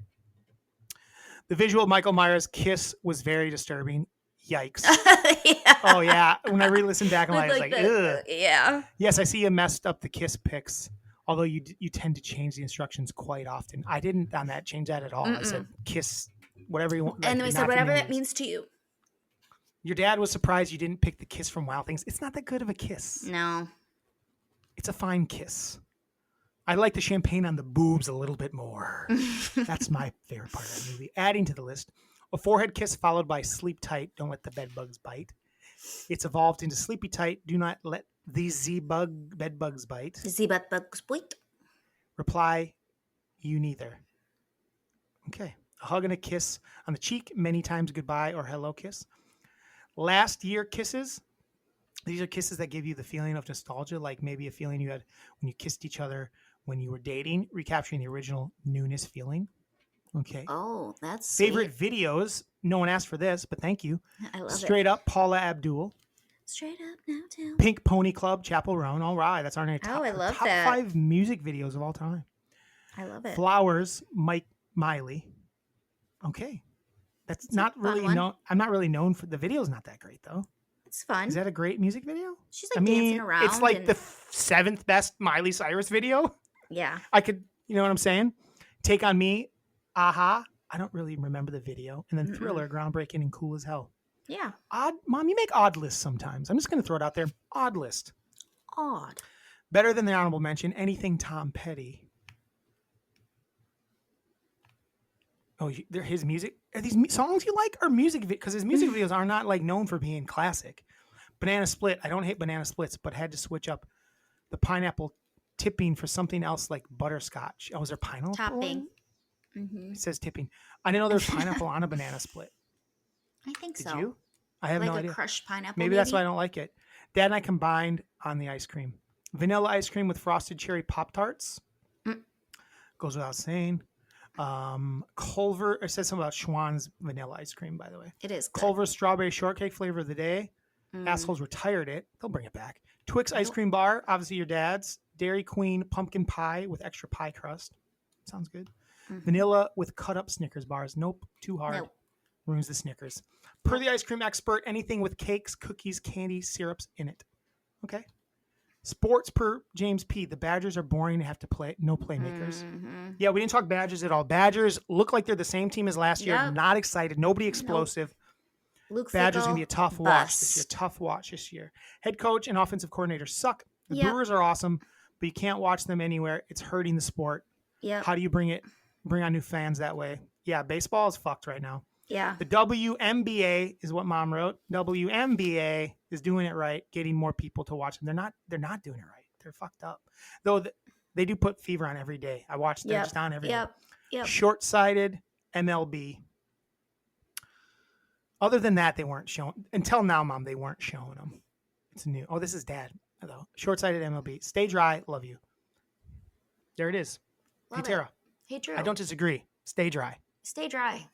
The visual of Michael Myers' kiss was very disturbing. Yikes. Yeah. Oh, yeah. When I re-listened back, I was like, ugh. Yeah. Yes, I see you messed up the kiss pics, although you tend to change the instructions quite often. I didn't on that change that at all. I said kiss, whatever you want. And then we said, whatever that means to you. Your dad was surprised you didn't pick the kiss from Wild Things. It's not that good of a kiss. No. It's a fine kiss. I like the champagne on the boobs a little bit more. That's my favorite part of the movie. Adding to the list, a forehead kiss followed by sleep tight. Don't let the bed bugs bite. It's evolved into sleepy tight. Do not let these bed bugs bite. Z-bud bugs bite. Reply, you neither. Okay. A hug and a kiss on the cheek. Many times goodbye or hello kiss. Last year kisses. These are kisses that give you the feeling of nostalgia, like maybe a feeling you had when you kissed each other when you were dating, recapturing the original newness feeling. Okay. Oh, that's favorite sweet. Videos. No one asked for this, but thank you. I love Straight Up, Paula Abdul. Straight Up Now Too. Pink Pony Club, Chapel Roan. All right, that's our top, I love top that. 5 music videos of all time. I love it. Flowers, Mike Miley. Okay. That's not really known. I'm not really known for the video's not that great though. It's fun. Is that a great music video? She's like dancing around. It's like the 7th best Miley Cyrus video. Yeah. I could, you know what I'm saying? Take on Me, Aha. I don't really remember the video. And then Thriller, groundbreaking and cool as hell. Yeah. Mom, you make odd lists sometimes. I'm just going to throw it out there. Odd list. Odd. Better than the honorable mention. Anything Tom Petty. Oh, his music. Are these songs you like or music? Because his music videos are not like known for being classic. Banana Split. I don't hate Banana Splits, but had to switch up the pineapple tipping for something else like butterscotch. Oh, is there pineapple? Topping. Mm-hmm. It says tipping. I didn't know there was pineapple on a banana split. I think Did so. you? I have no like idea. a crushed pineapple. Maybe that's why I don't like it. Dad and I combined on the ice cream. Vanilla ice cream with frosted cherry Pop-Tarts. Goes without saying. Culver, it says something about Schwann's vanilla ice cream, by the way. It is good. Culver's strawberry shortcake flavor of the day. Assholes retired it. They'll bring it back. Twix ice cream bar, obviously your dad's. Dairy Queen pumpkin pie with extra pie crust. Sounds good. Vanilla with cut up Snickers bars. Nope, too hard. Nope. Ruins the Snickers. Per the ice cream expert, anything with cakes, cookies, candy, syrups in it. Okay. Sports per James P. The Badgers are boring and have to play. No playmakers. Yeah, we didn't talk Badgers at all. Badgers look like they're the same team as last year. Yep. Not excited. Nobody explosive. Luke Badgers going to be a tough watch this year. bust. Tough watch this year. Head coach and offensive coordinator suck. The Yep. Brewers are awesome, but you can't watch them anywhere. It's hurting the sport. Yep. How do you bring on new fans that way? Yeah, baseball is fucked right now. Yeah. The WNBA is what Mom wrote. WNBA is doing it right, getting more people to watch them. They're not doing it right. They're fucked up. Though they do put fever on every day. I watch they're just on every day. Yep. Short-sighted MLB. Other than that, they weren't shown. Until now, Mom, they weren't showing them. It's new. Oh, this is Dad, though. Short-sighted MLB. Stay dry. Love you. There it is. Love Hey, Tara. Hey, Drew. I don't disagree. Stay dry. Stay dry.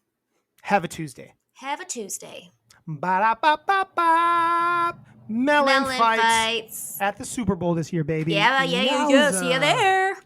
Have a Tuesday. Have a Tuesday. Ba-da-ba-ba-ba. Melon fights Fights. at the Super Bowl this year, baby. Yeah, Yowza. see you there.